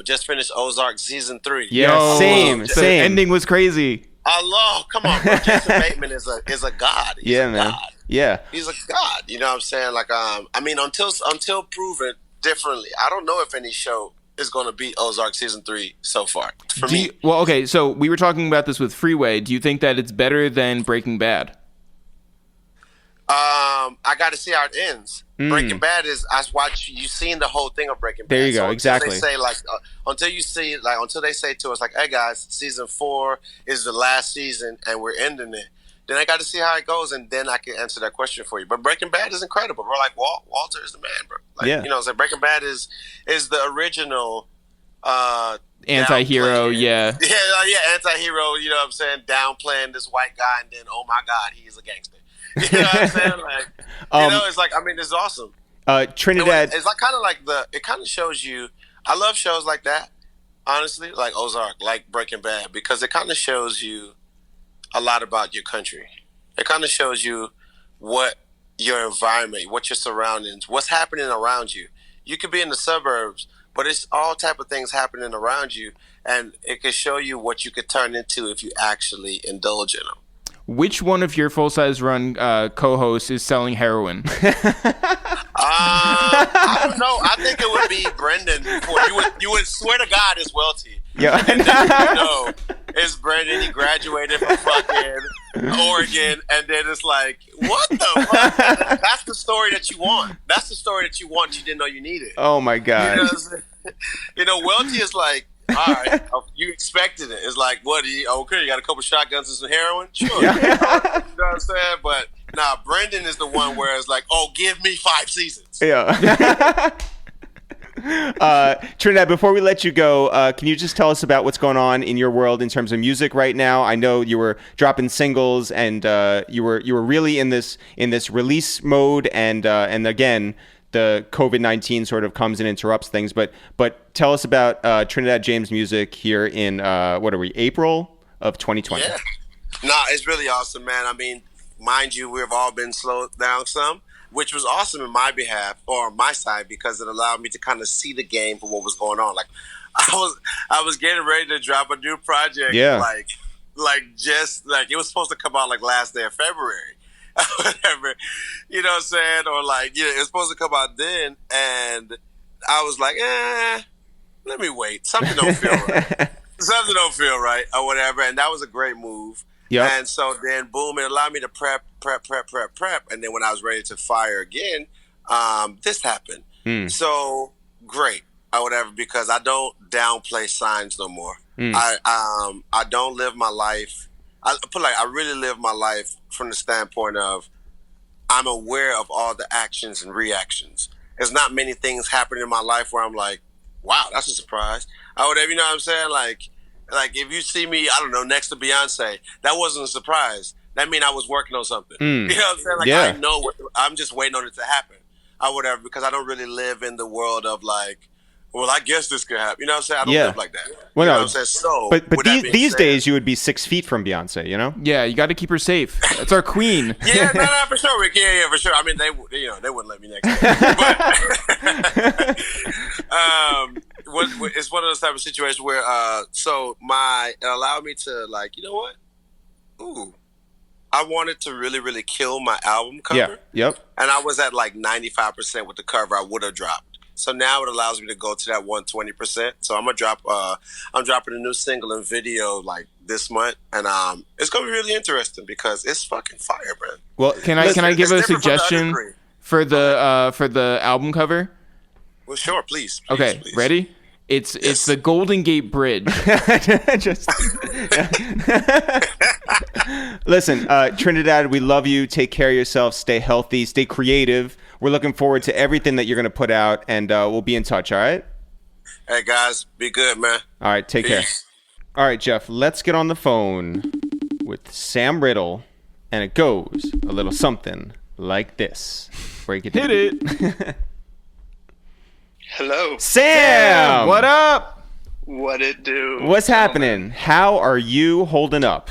Just finished Ozark season 3. Yeah, Yo, same. the ending was crazy. Allah, come on, bro. Jason Bateman is a god. He's a man. God. Yeah. He's a god. You know what I'm saying? Like, I mean, until proven differently, I don't know if any show is going to beat Ozark season 3 so far. For me. Well, okay. So we were talking about this with Freeway. Do you think that it's better than Breaking Bad? I got to see how it ends. Breaking Bad is you've seen the whole thing of Breaking Bad. There you go. So exactly. They say until they say to us like, hey guys, season 4 is the last season and we're ending it. Then I got to see how it goes, and then I can answer that question for you. But Breaking Bad is incredible, bro. Like Walter is the man, bro. Like, yeah. You know, so Breaking Bad is the original Anti-hero, downplaying. yeah. Yeah, anti-hero. You know what I'm saying? Downplaying this white guy, and then oh my God, he's a gangster. You know what I'm saying? Like, it's like, I mean, it's awesome. Trinidad. It's like kind of like it kind of shows you. I love shows like that, honestly, like Ozark, like Breaking Bad, because it kind of shows you a lot about your country. It kind of shows you what your environment, what your surroundings, what's happening around you. You could be in the suburbs, but it's all type of things happening around you, and it can show you what you could turn into if you actually indulge in them. Which one of your Full Size Run co-hosts is selling heroin? I don't know. I think it would be Brendan. You would swear to God it's Welty. Yeah. And then, it's Brendan. He graduated from fucking Oregon, and then it's like, what the fuck? That's the story that you want. That's the story that you want. You didn't know you needed. Oh my God. Welty is like, all right, you expected it. It's like, what? Okay, you got a couple shotguns and some heroin? Sure. Yeah. You know what I'm saying? But nah, Brendan is the one where it's like, oh, give me 5 seasons. Yeah. Trinidad, before we let you go, can you just tell us about what's going on in your world in terms of music right now? I know you were dropping singles, and you were really in this release mode, and again, the COVID-19 sort of comes and interrupts things. But tell us about Trinidad Jame's music here in April of 2020. Yeah. Nah, it's really awesome, man. I mean, mind you, we've all been slowed down some, which was awesome in my behalf or my side, because it allowed me to kind of see the game for what was going on. Like, I was getting ready to drop a new project. Yeah. Like just like it was supposed to come out like last day of February. Whatever, you know what I'm saying? Or like, it was supposed to come out then, and I was like, let me wait. Something don't feel right. Something don't feel right, or whatever. And that was a great move. Yeah. And so then, boom, it allowed me to prep. And then when I was ready to fire again, this happened. So great, or whatever, because I don't downplay signs no more. I don't live my life. I really live my life from the standpoint of I'm aware of all the actions and reactions. There's not many things happening in my life where I'm like, wow, that's a surprise. Or whatever, you know what I'm saying? Like if you see me, I don't know, next to Beyonce, that wasn't a surprise. That means I was working on something. You know what I'm saying? Like, yeah. I know I'm just waiting on it to happen. Or whatever, because I don't really live in the world of like, well, I guess this could happen. You know what I'm saying? I don't live like that. Well, you know no, what I'm saying? So, but these said, days you would be 6 feet from Beyonce, you know? Yeah, you got to keep her safe. That's our queen. Yeah, no, for sure, Rick. Yeah, for sure. I mean, they wouldn't let me next time. But it's one of those type of situations where it allowed me to, like, you know what? Ooh, I wanted to really, really kill my album cover. Yeah. Yep. And I was at like 95% with the cover I would have dropped. So now it allows me to go to that 120%. So I'm dropping a new single and video like this month, and it's gonna be really interesting because it's fucking fire, bro. Well, can I give a suggestion for the album cover? Well, sure, please. Okay, please. Ready? It's the Golden Gate Bridge. Listen, Trinidad, we love you. Take care of yourself. Stay healthy. Stay creative. We're looking forward to everything that you're going to put out, and we'll be in touch, all right? Hey, guys. Be good, man. All right, take care. All right, Jeff, let's get on the phone with Sam Riddle, and it goes a little something like this. Break it down. Hit it. Hello. Sam! What up? What it do? What's happening? How are you holding up?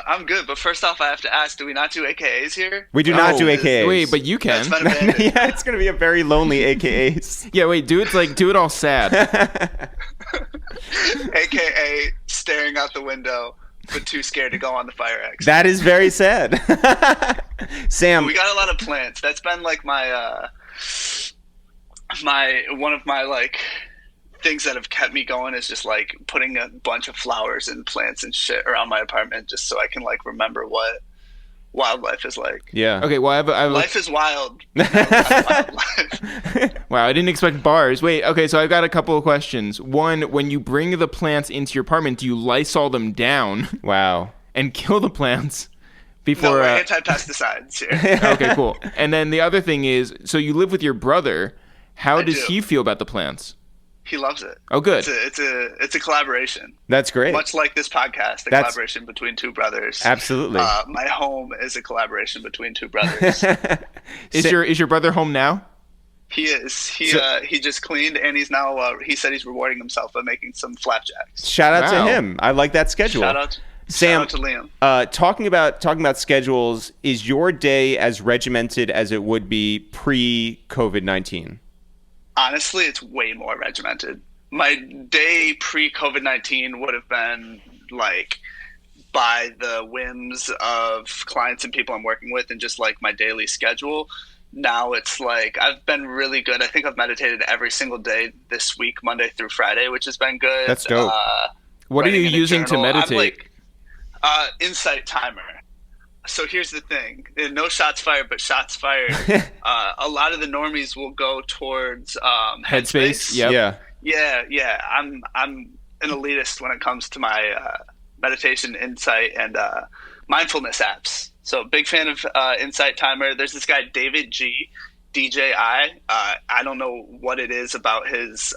I'm good, but first off, I have to ask: do we not do AKAs here? We do not do AKAs. Wait, but you can. That's been abandoned. Yeah, it's gonna be a very lonely AKAs. Yeah, wait, do it all sad. AKA staring out the window, but too scared to go on the fire exit. That is very sad. Sam, We got a lot of plants. That's been like my one of my like things that have kept me going is just like putting a bunch of flowers and plants and shit around my apartment just so I can like remember what wildlife is like. yeah. Okay, well, I have Life is wild. Wildlife. Wow, I didn't expect bars. Wait, okay, so I've got a couple of questions. One, when you bring the plants into your apartment, do you Lysol them down Wow. and kill the plants No, before? we're anti-pesticides here. Okay, cool. And then the other thing is, so you live with your brother. How does do. he feel about the plants? He loves it. Oh, good. It's a collaboration. That's great. Much like this podcast, a collaboration between two brothers. Absolutely. My home is a collaboration between two brothers. Is your brother home now? He is. He just cleaned, and he's now. He said he's rewarding himself by making some flapjacks. Shout out Wow. to him. I like that schedule. Sam, Shout out to Liam. talking about schedules, is your day as regimented as it would be pre-COVID-19? Honestly, it's way more regimented. My day pre-COVID-19 would have been like by the whims of clients and people I'm working with and just like my daily schedule. Now it's like I've been really good. I think I've meditated every single day this week, Monday through Friday, which has been good. That's dope. What are you Writing in a using to journal. I'm meditate? like, Insight Timer. So here's the thing: no shots fired, but shots fired. A lot of the normies will go towards Headspace. Yep. Yeah. I'm an elitist when it comes to my meditation, insight, and mindfulness apps. So big fan of Insight Timer. There's this guy David G. DJI. I don't know what it is about his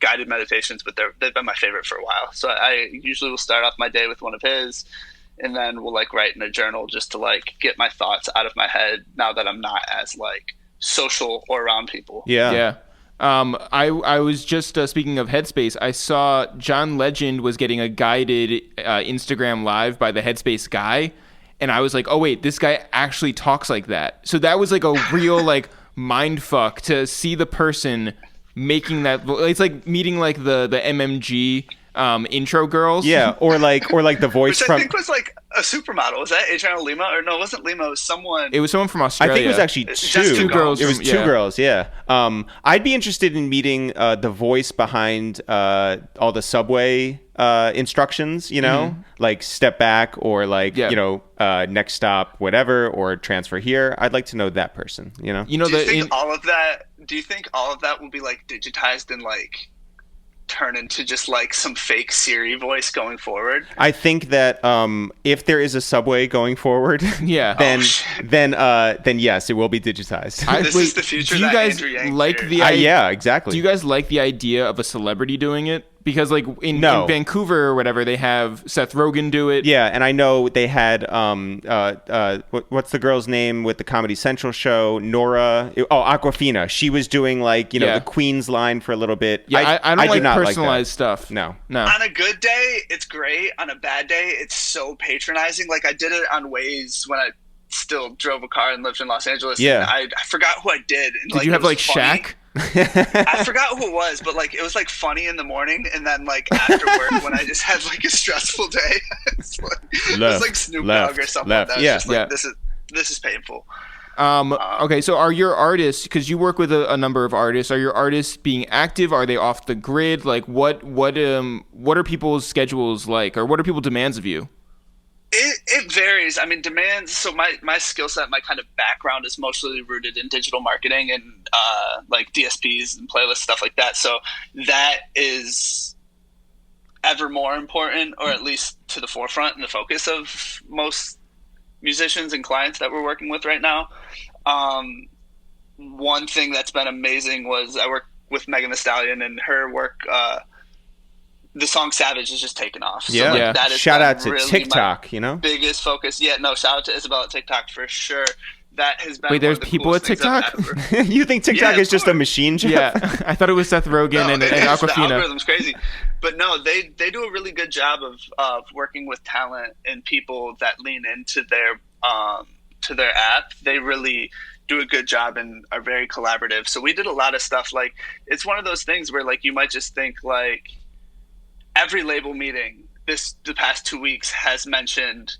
guided meditations, but they've been my favorite for a while. So I usually will start off my day with one of his. And then we'll like write in a journal just to like get my thoughts out of my head now that I'm not as like social or around people. Yeah. I was just speaking of Headspace. I saw John Legend was getting a guided Instagram live by the Headspace guy, and I was like, oh wait, this guy actually talks like that. So that was like a real like mind fuck to see the person making that. It's like meeting like the MMG intro girls. Yeah, or like the voice Which from. I think was like a supermodel. Was that Adriana Lima? Or no, it wasn't Lima. It was someone. It was someone from I Australia. think it was actually It's two. just two girls. It was from- two yeah. girls. Yeah. I'd be interested in meeting the voice behind all the subway instructions. You know, like step back or like next stop, whatever, or transfer here. I'd like to know that person. You know. You know, Do you think all of that will be like digitized and like turn into just like some fake Siri voice going forward? I think that if there is a subway going forward, Yeah. then yes, it will be digitized. This is the future Do you that guys Andrew Yang like feared. the yeah, exactly. Do you guys like the idea of a celebrity doing it? Because like in Vancouver or whatever, they have Seth Rogen do it. Yeah, and I know they had what's the girl's name with the Comedy Central show? Nora. Aquafina. She was doing like the Queen's line for a little bit. Yeah, I don't do like not personalized that. stuff. No. On a good day, it's great. On a bad day, it's so patronizing. Like I did it on Waze when I still drove a car and lived in Los Angeles. Yeah. And I forgot who I did. And, Did you have it was like funny. Shaq? I forgot who it was, but like it was like funny in the morning, and then like after work when I just had like a stressful day, it was like Snoop Dogg or something like that. Yeah. It's just like, this is painful. Okay, so are your artists, because you work with a number of artists, are your artists being active? Are they off the grid? Like what are people's schedules like, or what are people's demands of you? It varies. I mean, demands. So my skill set, my kind of background is mostly rooted in digital marketing and like DSPs and playlists, stuff like that. So that is ever more important, or at least to the forefront and the focus of most musicians and clients that we're working with right now. One thing that's been amazing was I work with Megan Thee Stallion, and her work the song Savage is just taken off. So, Yeah. like, that is Shout out to really TikTok, my biggest focus. Yeah, no, shout out to Isabel at TikTok for sure. That has been Wait, there's one of the people at coolest things I've TikTok? ever- You think TikTok Yeah, is just a machine, Jeff? Yeah, I thought it was Seth Rogen and The Aquafina. algorithm's crazy, but no, they do a really good job of working with talent and people that lean into their to their app. They really do a good job and are very collaborative. So we did a lot of stuff. Like, it's one of those things where, like, you might just think, like, every label meeting the past 2 weeks has mentioned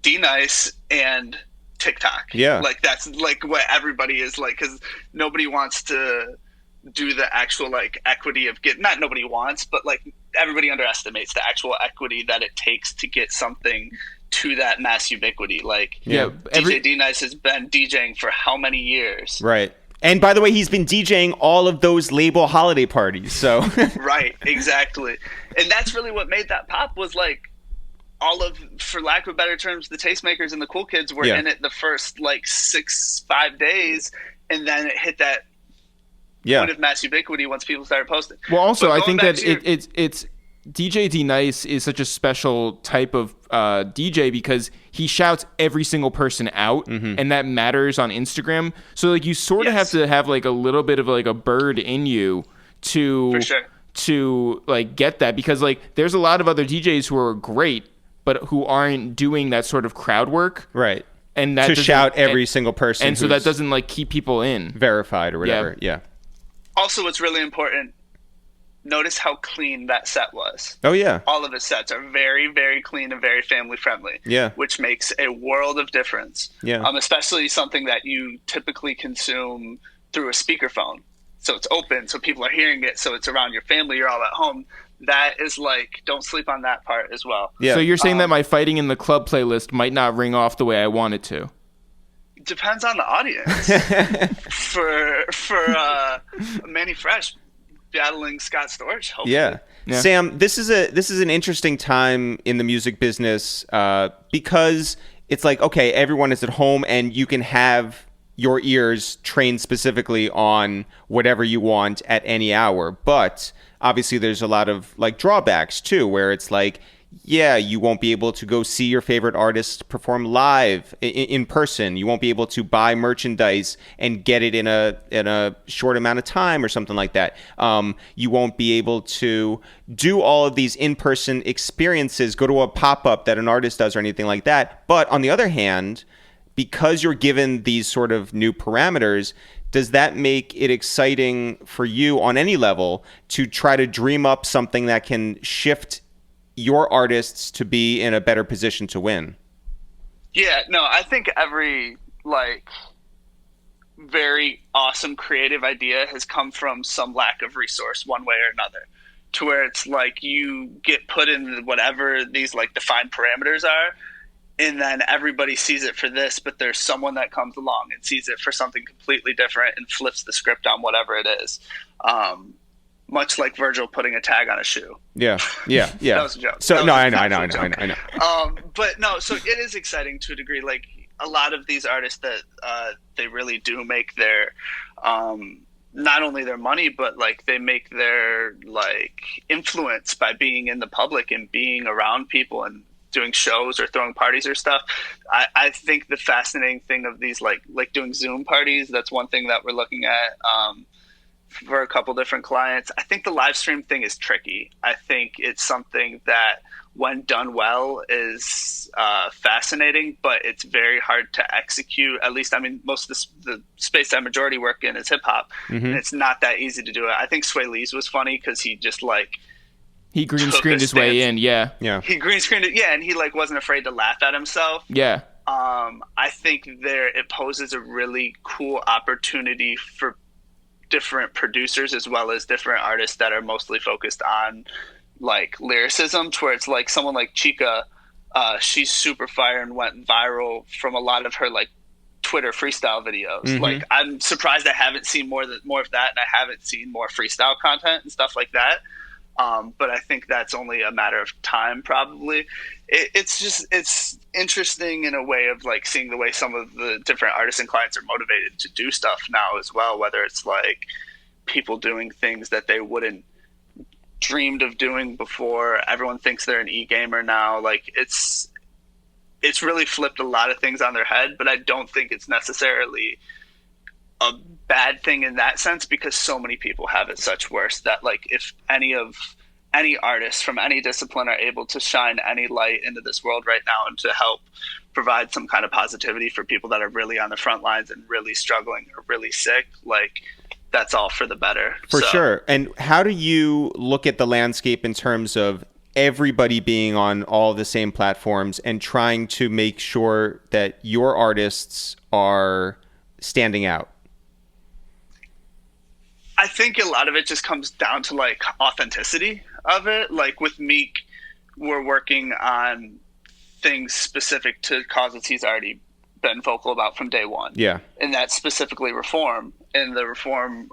D-Nice and TikTok. Yeah. Like, that's like what everybody is like, because nobody wants to do the actual like equity of not nobody wants, but like everybody underestimates the actual equity that it takes to get something to that mass ubiquity. Like, DJ D-Nice has been DJing for how many years? Right. And by the way, he's been DJing all of those label holiday parties. So Right, exactly. And that's really what made that pop, was like all of, for lack of better terms, the tastemakers and the cool kids were in it the first like 5 days, and then it hit that point of mass ubiquity once people started posting. Well, also, I think that it's DJ D-Nice is such a special type of DJ because he shouts every single person out, and that matters on Instagram. So like you sort of have to have like a little bit of like a bird in you to like get that, because like there's a lot of other DJs who are great but who aren't doing that sort of crowd work. Right. And that to shout every single person. And so that doesn't like keep people in. Verified or whatever. Yeah. Also, what's really important, notice how clean that set was. Oh, yeah. All of his sets are very, very clean and very family friendly. Yeah. Which makes a world of difference. Yeah. Especially something that you typically consume through a speakerphone. So it's open, so people are hearing it, so it's around your family, you're all at home. That is like, don't sleep on that part as well. Yeah. So you're saying that my Fighting in the Club playlist might not ring off the way I want it to? Depends on the audience. for Manny Fresh battling Scott Storch, hopefully. Yeah. Sam, this is an interesting time in the music business because it's like, okay, everyone is at home and you can have your ears trained specifically on whatever you want at any hour. But obviously there's a lot of like drawbacks too, where it's like, yeah, you won't be able to go see your favorite artist perform live in person. You won't be able to buy merchandise and get it in a short amount of time or something like that. You won't be able to do all of these in-person experiences, go to a pop-up that an artist does or anything like that. But on the other hand, because you're given these sort of new parameters, does that make it exciting for you on any level to try to dream up something that can shift your artists to be in a better position to win? Yeah, no, I think every like very awesome creative idea has come from some lack of resource one way or another, to where it's like you get put in whatever these like defined parameters are, and then everybody sees it for this, but there's someone that comes along and sees it for something completely different and flips the script on whatever it is. Much like Virgil putting a tag on a shoe. Yeah. That was a joke. So no, I know. But no, so it is exciting to a degree. Like a lot of these artists that they really do make their not only their money, but like they make their like influence by being in the public and being around people and doing shows or throwing parties or stuff. I think the fascinating thing of these like doing Zoom parties, that's one thing that we're looking at for a couple different clients. I think the live stream thing is tricky. I think it's something that when done well is fascinating, but it's very hard to execute. At least, I mean, most of the space I majority work in is hip hop, and it's not that easy to do it. I think Sway Lee's was funny because he just like, he green screened his way in. Yeah. He green screened it. Yeah. And he like wasn't afraid to laugh at himself. Yeah. I think it poses a really cool opportunity for different producers as well as different artists that are mostly focused on like lyricism, to where it's like someone like Chica, she's super fire and went viral from a lot of her like Twitter freestyle videos. Like I'm surprised I haven't seen more of that, and I haven't seen more freestyle content and stuff like that. But I think that's only a matter of time, probably. It's interesting in a way of like seeing the way some of the different artists and clients are motivated to do stuff now as well, whether it's like people doing things that they wouldn't dreamed of doing before. Everyone thinks they're an e-gamer now. Like it's really flipped a lot of things on their head, but I don't think it's necessarily a bad thing in that sense, because so many people have it such worse that like if any artists from any discipline are able to shine any light into this world right now and to help provide some kind of positivity for people that are really on the front lines and really struggling or really sick, like that's all for the better. For sure. And how do you look at the landscape in terms of everybody being on all the same platforms and trying to make sure that your artists are standing out? I think a lot of it just comes down to like authenticity of it. Like with Meek, we're working on things specific to causes he's already been vocal about from day one. Yeah. And that's specifically reform. In the reform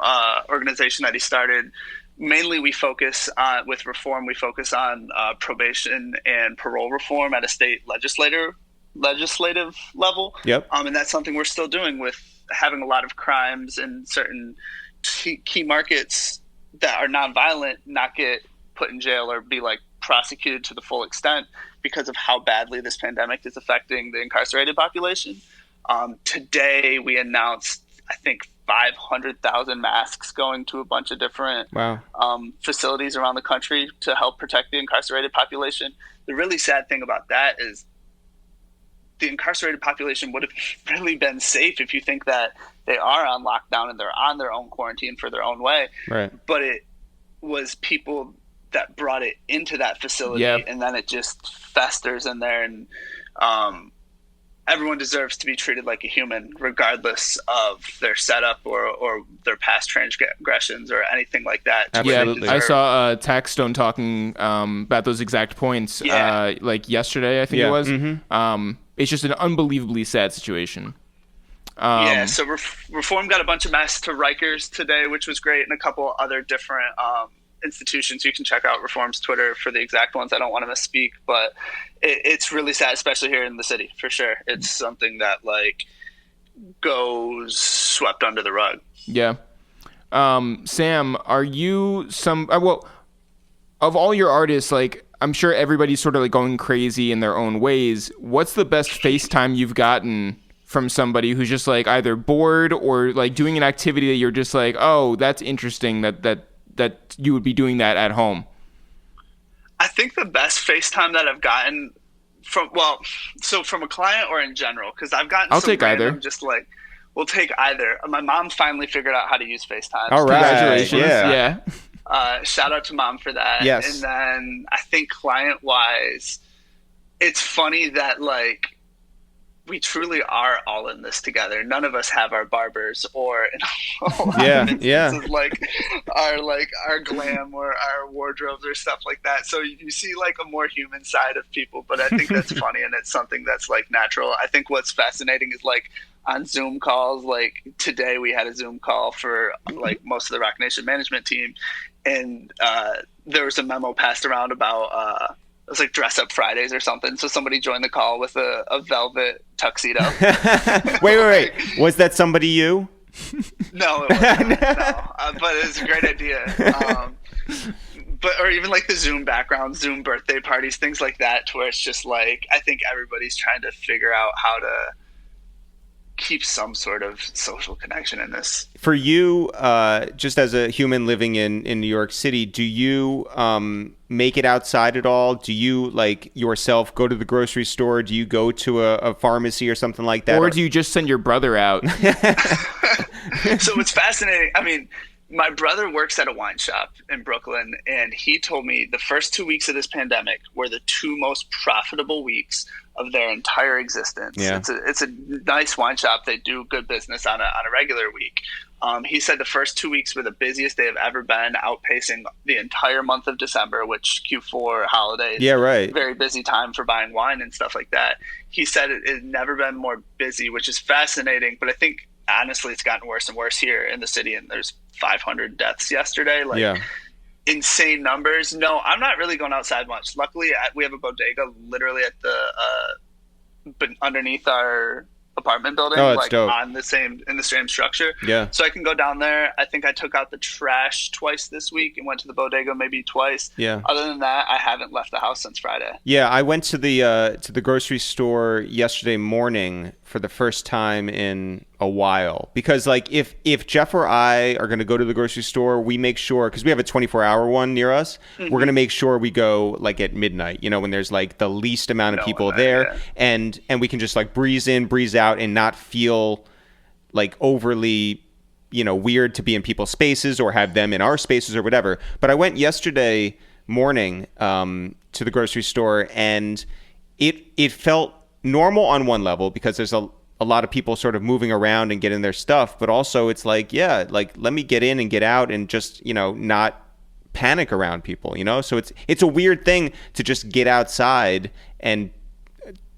organization that he started, mainly we focus on, with reform, we focus on probation and parole reform at a state legislative level. Yep. And that's something we're still doing with having a lot of crimes in certain key markets that are nonviolent not get put in jail or be like prosecuted to the full extent because of how badly this pandemic is affecting the incarcerated population. Today we announced, I think, 500,000 masks going to a bunch of different facilities around the country to help protect the incarcerated population. The really sad thing about that is the incarcerated population would have really been safe if you think that they are on lockdown and they're on their own quarantine for their own way. Right. But it was people that brought it into that facility, and then it just festers in there. And everyone deserves to be treated like a human, regardless of their setup or their past transgressions or anything like that. Absolutely. Yeah, I saw Taxstone talking about those exact points like yesterday, I think it was. Mm-hmm. It's just an unbelievably sad situation. So Reform got a bunch of masks to Rikers today, which was great, and a couple other different institutions. You can check out Reform's Twitter for the exact ones. I don't want to misspeak, but it's really sad, especially here in the city, for sure. It's something that like goes swept under the rug. Yeah. Sam, are you of all your artists, like I'm sure everybody's sort of like going crazy in their own ways. What's the best FaceTime you've gotten from somebody who's just like either bored or like doing an activity that you're just like, oh, that's interesting that you would be doing that at home? I think the best FaceTime that I've gotten from a client or in general, because I've gotten I'll take either. Just like, we'll take either. My mom finally figured out how to use FaceTime. All right. Congratulations. Yeah. Shout out to mom for that. Yes. And then I think client-wise, it's funny that like we truly are all in this together. None of us have our barbers or in a lot of instances, like our glam or our wardrobes or stuff like that. So you see like a more human side of people, but I think that's funny and it's something that's like natural. I think what's fascinating is like on Zoom calls, like today we had a Zoom call for like most of the Roc Nation management team, and there was a memo passed around about it was like dress up Fridays or something. So somebody joined the call with a velvet tuxedo. Wait. Was that somebody you? No, it wasn't. No. But it was a great idea. Or even like the Zoom background, Zoom birthday parties, things like that, to where it's just like, I think everybody's trying to figure out how to keep some sort of social connection in this. For you, just as a human living in New York City, do you make it outside at all? Do you like yourself go to the grocery store? Do you go to a pharmacy or something like that? Or do you just send your brother out? So it's fascinating. I mean, my brother works at a wine shop in Brooklyn, and he told me the first 2 weeks of this pandemic were the two most profitable weeks of their entire existence. Yeah. It's a nice wine shop. They do good business on a regular week. He said the first 2 weeks were the busiest they have ever been, outpacing the entire month of December, which Q4 holidays. Yeah, right. Very busy time for buying wine and stuff like that. He said it has never been more busy, which is fascinating. But I think honestly, it's gotten worse and worse here in the city, and there's 500 deaths yesterday. Insane numbers. No, I'm not really going outside much. Luckily, we have a bodega literally at the underneath our apartment building, Oh, that's like dope. in the same structure. Yeah. So I can go down there. I think I took out the trash twice this week and went to the bodega maybe twice. Yeah. Other than that, I haven't left the house since Friday. Yeah, I went to the grocery store yesterday morning for the first time in a while, because like if Jeff or I are going to go to the grocery store, we make sure, because we have a 24-hour one near us, we're going to make sure we go like at midnight, when there's like the least amount of people there, and we can just like breeze in, breeze out, and not feel like overly weird to be in people's spaces or have them in our spaces or whatever. But I went yesterday morning to the grocery store, and it felt normal on one level, because there's a lot of people sort of moving around and getting their stuff, but also it's like, let me get in and get out and just not panic around people, so it's a weird thing to just get outside and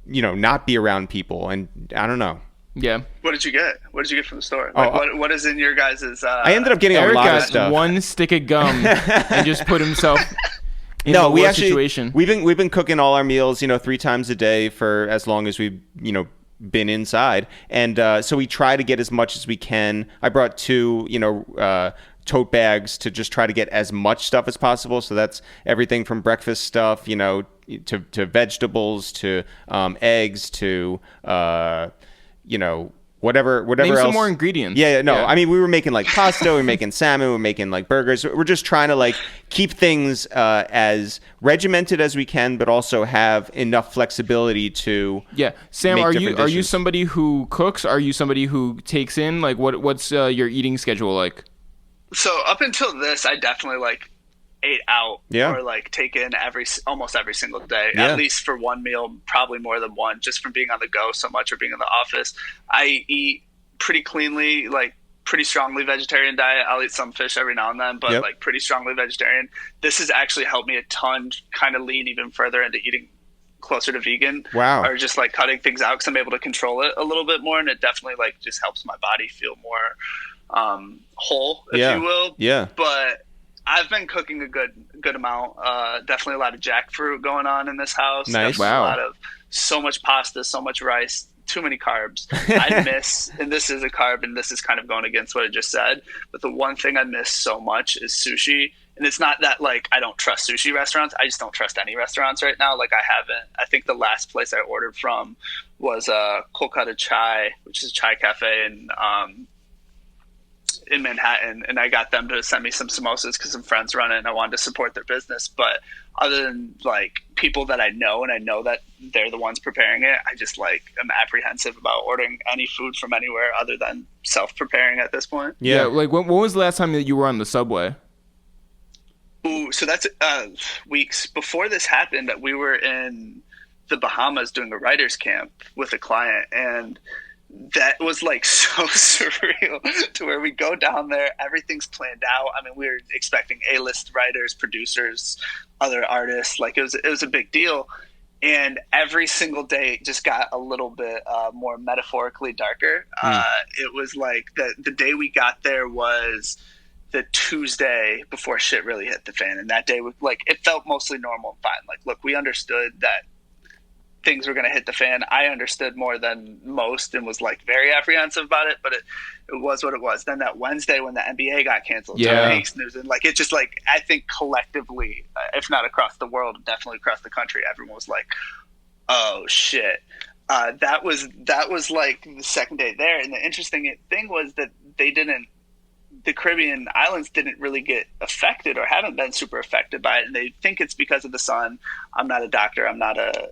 not be around people, and I don't know. Yeah. What did you get? What did you get from the store? Like, what is in your guys'? I ended up getting Eric a lot of got stuff. one stick of gum and just put himself in No, the we worst actually situation. we've been cooking all our meals 3 times a day for as long as we've been inside, and so we try to get as much as we can. I brought 2 tote bags to just try to get as much stuff as possible. So that's everything from breakfast stuff, to vegetables, to eggs, to whatever Name else. some more ingredients. Yeah. I mean, we were making like pasta, we were making salmon, we were making like burgers. We're just trying to like keep things as regimented as we can, but also have enough flexibility to. Yeah, Sam, make are different you dishes. somebody who cooks? Are you somebody who takes in? Like, what's your eating schedule like? So up until this, I definitely like ate out or like take in almost every single day, at least for one meal, probably more than one, just from being on the go so much or being in the office. I eat pretty cleanly, like pretty strongly vegetarian diet. I'll eat some fish every now and then, but like pretty strongly vegetarian. This has actually helped me a ton, kind of lean even further into eating closer to vegan. Wow. Or just like cutting things out, because I'm able to control it a little bit more, and it definitely like just helps my body feel more whole, if you will. Yeah. But I've been cooking a good amount. Definitely a lot of jackfruit going on in this house. Nice. Definitely Wow. A lot of so much pasta, so much rice, too many carbs. I miss, and this is a carb, and this is kind of going against what I just said, but the one thing I miss so much is sushi. And it's not that like I don't trust sushi restaurants. I just don't trust any restaurants right now. Like I think the last place I ordered from was Kolkata Chai, which is a chai cafe in Manhattan, and I got them to send me some samosas because some friends run it and I wanted to support their business. But other than like people that I know, and I know that they're the ones preparing it, I just like am apprehensive about ordering any food from anywhere other than self-preparing at this point. Yeah, like when was the last time that you were on the subway? Ooh, so that's weeks before this happened. We were in the Bahamas doing a writer's camp with a client, and that was like so surreal to where we go down there, everything's planned out. I mean, we were expecting A-list writers, producers, other artists. Like it was a big deal. And every single day just got a little bit more metaphorically darker. It was like the day we got there was the Tuesday before shit really hit the fan. And that day was like, it felt mostly normal and fine. Like, look, we understood that things were going to hit the fan. I understood more than most and was like very apprehensive about it, but it was what it was. Then that Wednesday when the NBA got canceled, news, and like, it just like, I think collectively, if not across the world, definitely across the country, everyone was like, oh shit. That was like the second day there. And the interesting thing was that the Caribbean islands didn't really get affected or haven't been super affected by it. And they think it's because of the sun. I'm not a doctor. I'm not a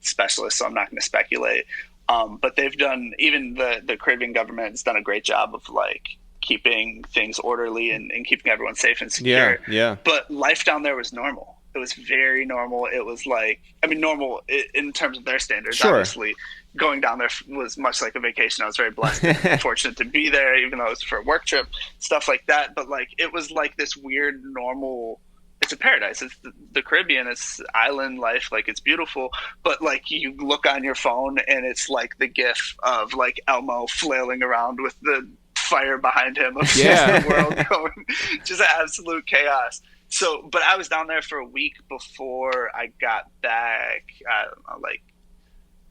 specialist, so I'm not going to speculate. But they've done, even the Caribbean government has done a great job of like keeping things orderly and keeping everyone safe and secure. Yeah. But life down there was normal. It was very normal. It was like, I mean, normal in terms of their standards, obviously. Going down there was much like a vacation. I was very blessed and fortunate to be there, even though it was for a work trip, stuff like that. But like, it was like this weird normal, it's a paradise. It's the Caribbean, it's island life. Like it's beautiful, but like you look on your phone and it's like the gif of like Elmo flailing around with the fire behind him of the world going, just absolute chaos. So, but I was down there for a week before I got back. I don't know, like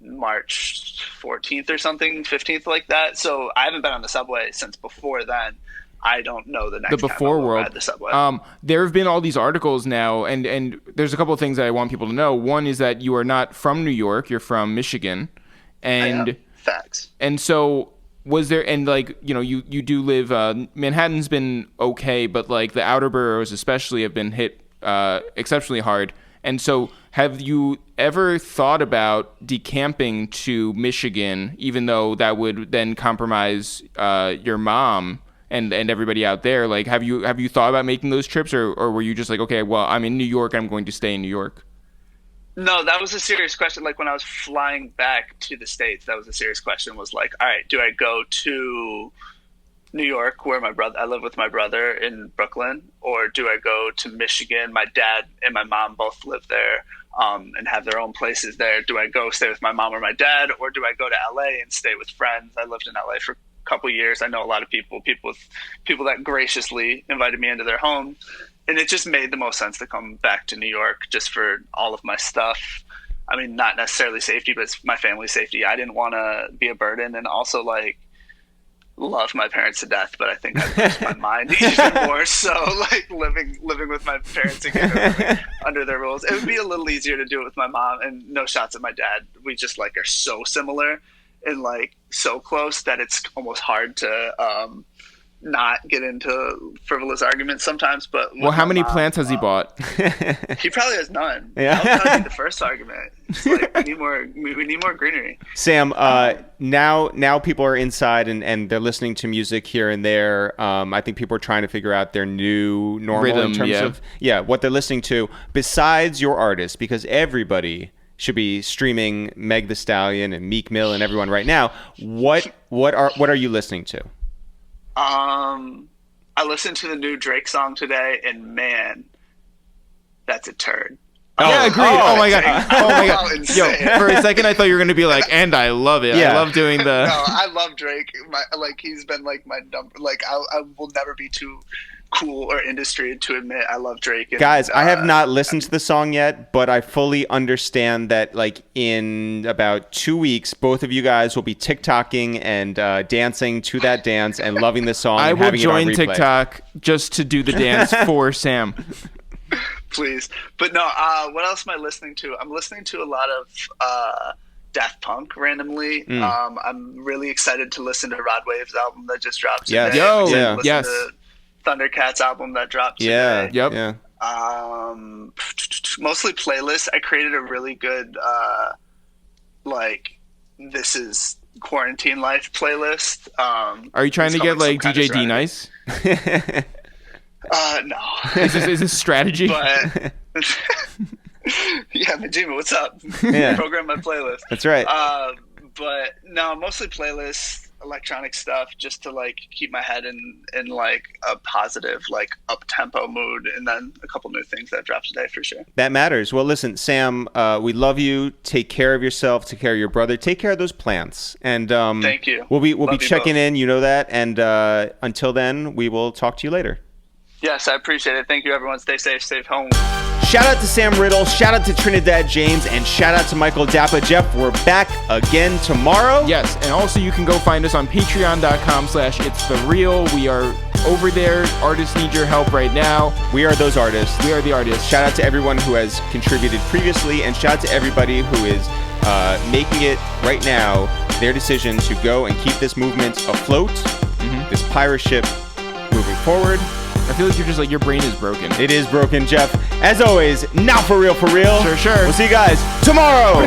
March 14th or something, 15th, like that. So I haven't been on the subway since before then. I don't know the next the before time I'll world. ride the subway. There have been all these articles now, and there's a couple of things that I want people to know. One is that you are not from New York; you're from Michigan, and facts. And so, was there? And like, you know, you do live. Manhattan's been okay, but like the outer boroughs especially have been hit exceptionally hard. And so, have you ever thought about decamping to Michigan, even though that would then compromise your mom and everybody out there? Like, have you thought about making those trips, or were you just like, okay, well, I'm in New York, I'm going to stay in New York? No, that was a serious question. Like, when I was flying back to the States, that was a serious question. Was like, all right, do I go to New York, where I live with my brother in Brooklyn, or do I go to Michigan? My dad and my mom both live there, and have their own places there. Do I go stay with my mom or my dad, or do I go to LA and stay with friends? I lived in LA for a couple years. I know a lot of people that graciously invited me into their home, and it just made the most sense to come back to New York just for all of my stuff. I mean, not necessarily safety, but it's my family's safety. I didn't want to be a burden, and also like love my parents to death, but I think I've lose my mind even more. So like living with my parents again under their rules, it would be a little easier to do it with my mom. And no shots at my dad. We just like are so similar and like so close that it's almost hard to not get into frivolous arguments sometimes. But well, how many plants has he bought? He probably has none. Yeah. That was probably the first argument. It's like, we need more greenery. Sam, now people are inside and they're listening to music here and there. I think people are trying to figure out their new normal rhythm, in terms of what they're listening to besides your artist, because everybody should be streaming Meg Thee Stallion and Meek Mill and everyone right now. What are you listening to? I listened to the new Drake song today, and man, that's a turd. Yeah, agreed. Oh my god. Oh my god. Yo, Insane. for a second I thought you were going to be like, and I love it. Yeah. I love doing the No, I love Drake. He's been like my number. Like I will never be too cool or industry to admit I love Drake. And, Guys, I have not listened to the song yet, but I fully understand that like in about 2 weeks, both of you guys will be TikToking and dancing to that dance and loving the song. I and will having it on join replay. TikTok just to do the dance for Sam. Please. But no, what else am I listening to? I'm listening to a lot of Daft Punk randomly. I'm really excited to listen to Rod Wave's album that just dropped today. Yes. Yo, Yeah. Listen yes. to Thundercats album that dropped Yeah. today. Yep. Yeah. Mostly playlists. I created a really good this is quarantine life playlist. Are you trying to get like DJ D Nice? No. Is this strategy? But yeah, Majima, what's up? Yeah. Program my playlist. That's right. But no, mostly playlists, electronic stuff, just to like keep my head in like a positive, like up tempo mood, and then a couple new things that dropped today for sure. That matters. Well, listen, Sam, we love you. Take care of yourself. Take care of your brother. Take care of those plants. And Thank you. We'll be Love you checking both. in. You know that. And until then, we will talk to you later. Yes, I appreciate it. Thank you, everyone. Stay safe. Stay home. Shout out to Sam Riddle. Shout out to Trinidad James. And shout out to Michael Dapaah. Jeff, we're back again tomorrow. Yes, and also you can go find us on patreon.com/itsthereal. We are over there. Artists need your help right now. We are those artists. We are the artists. Shout out to everyone who has contributed previously. And shout out to everybody who is making it right now their decision to go and keep this movement afloat, this pirate ship moving forward. I feel like you're just like, your brain is broken. It is broken, Jeff. As always, now for real, for real. Sure. We'll see you guys tomorrow.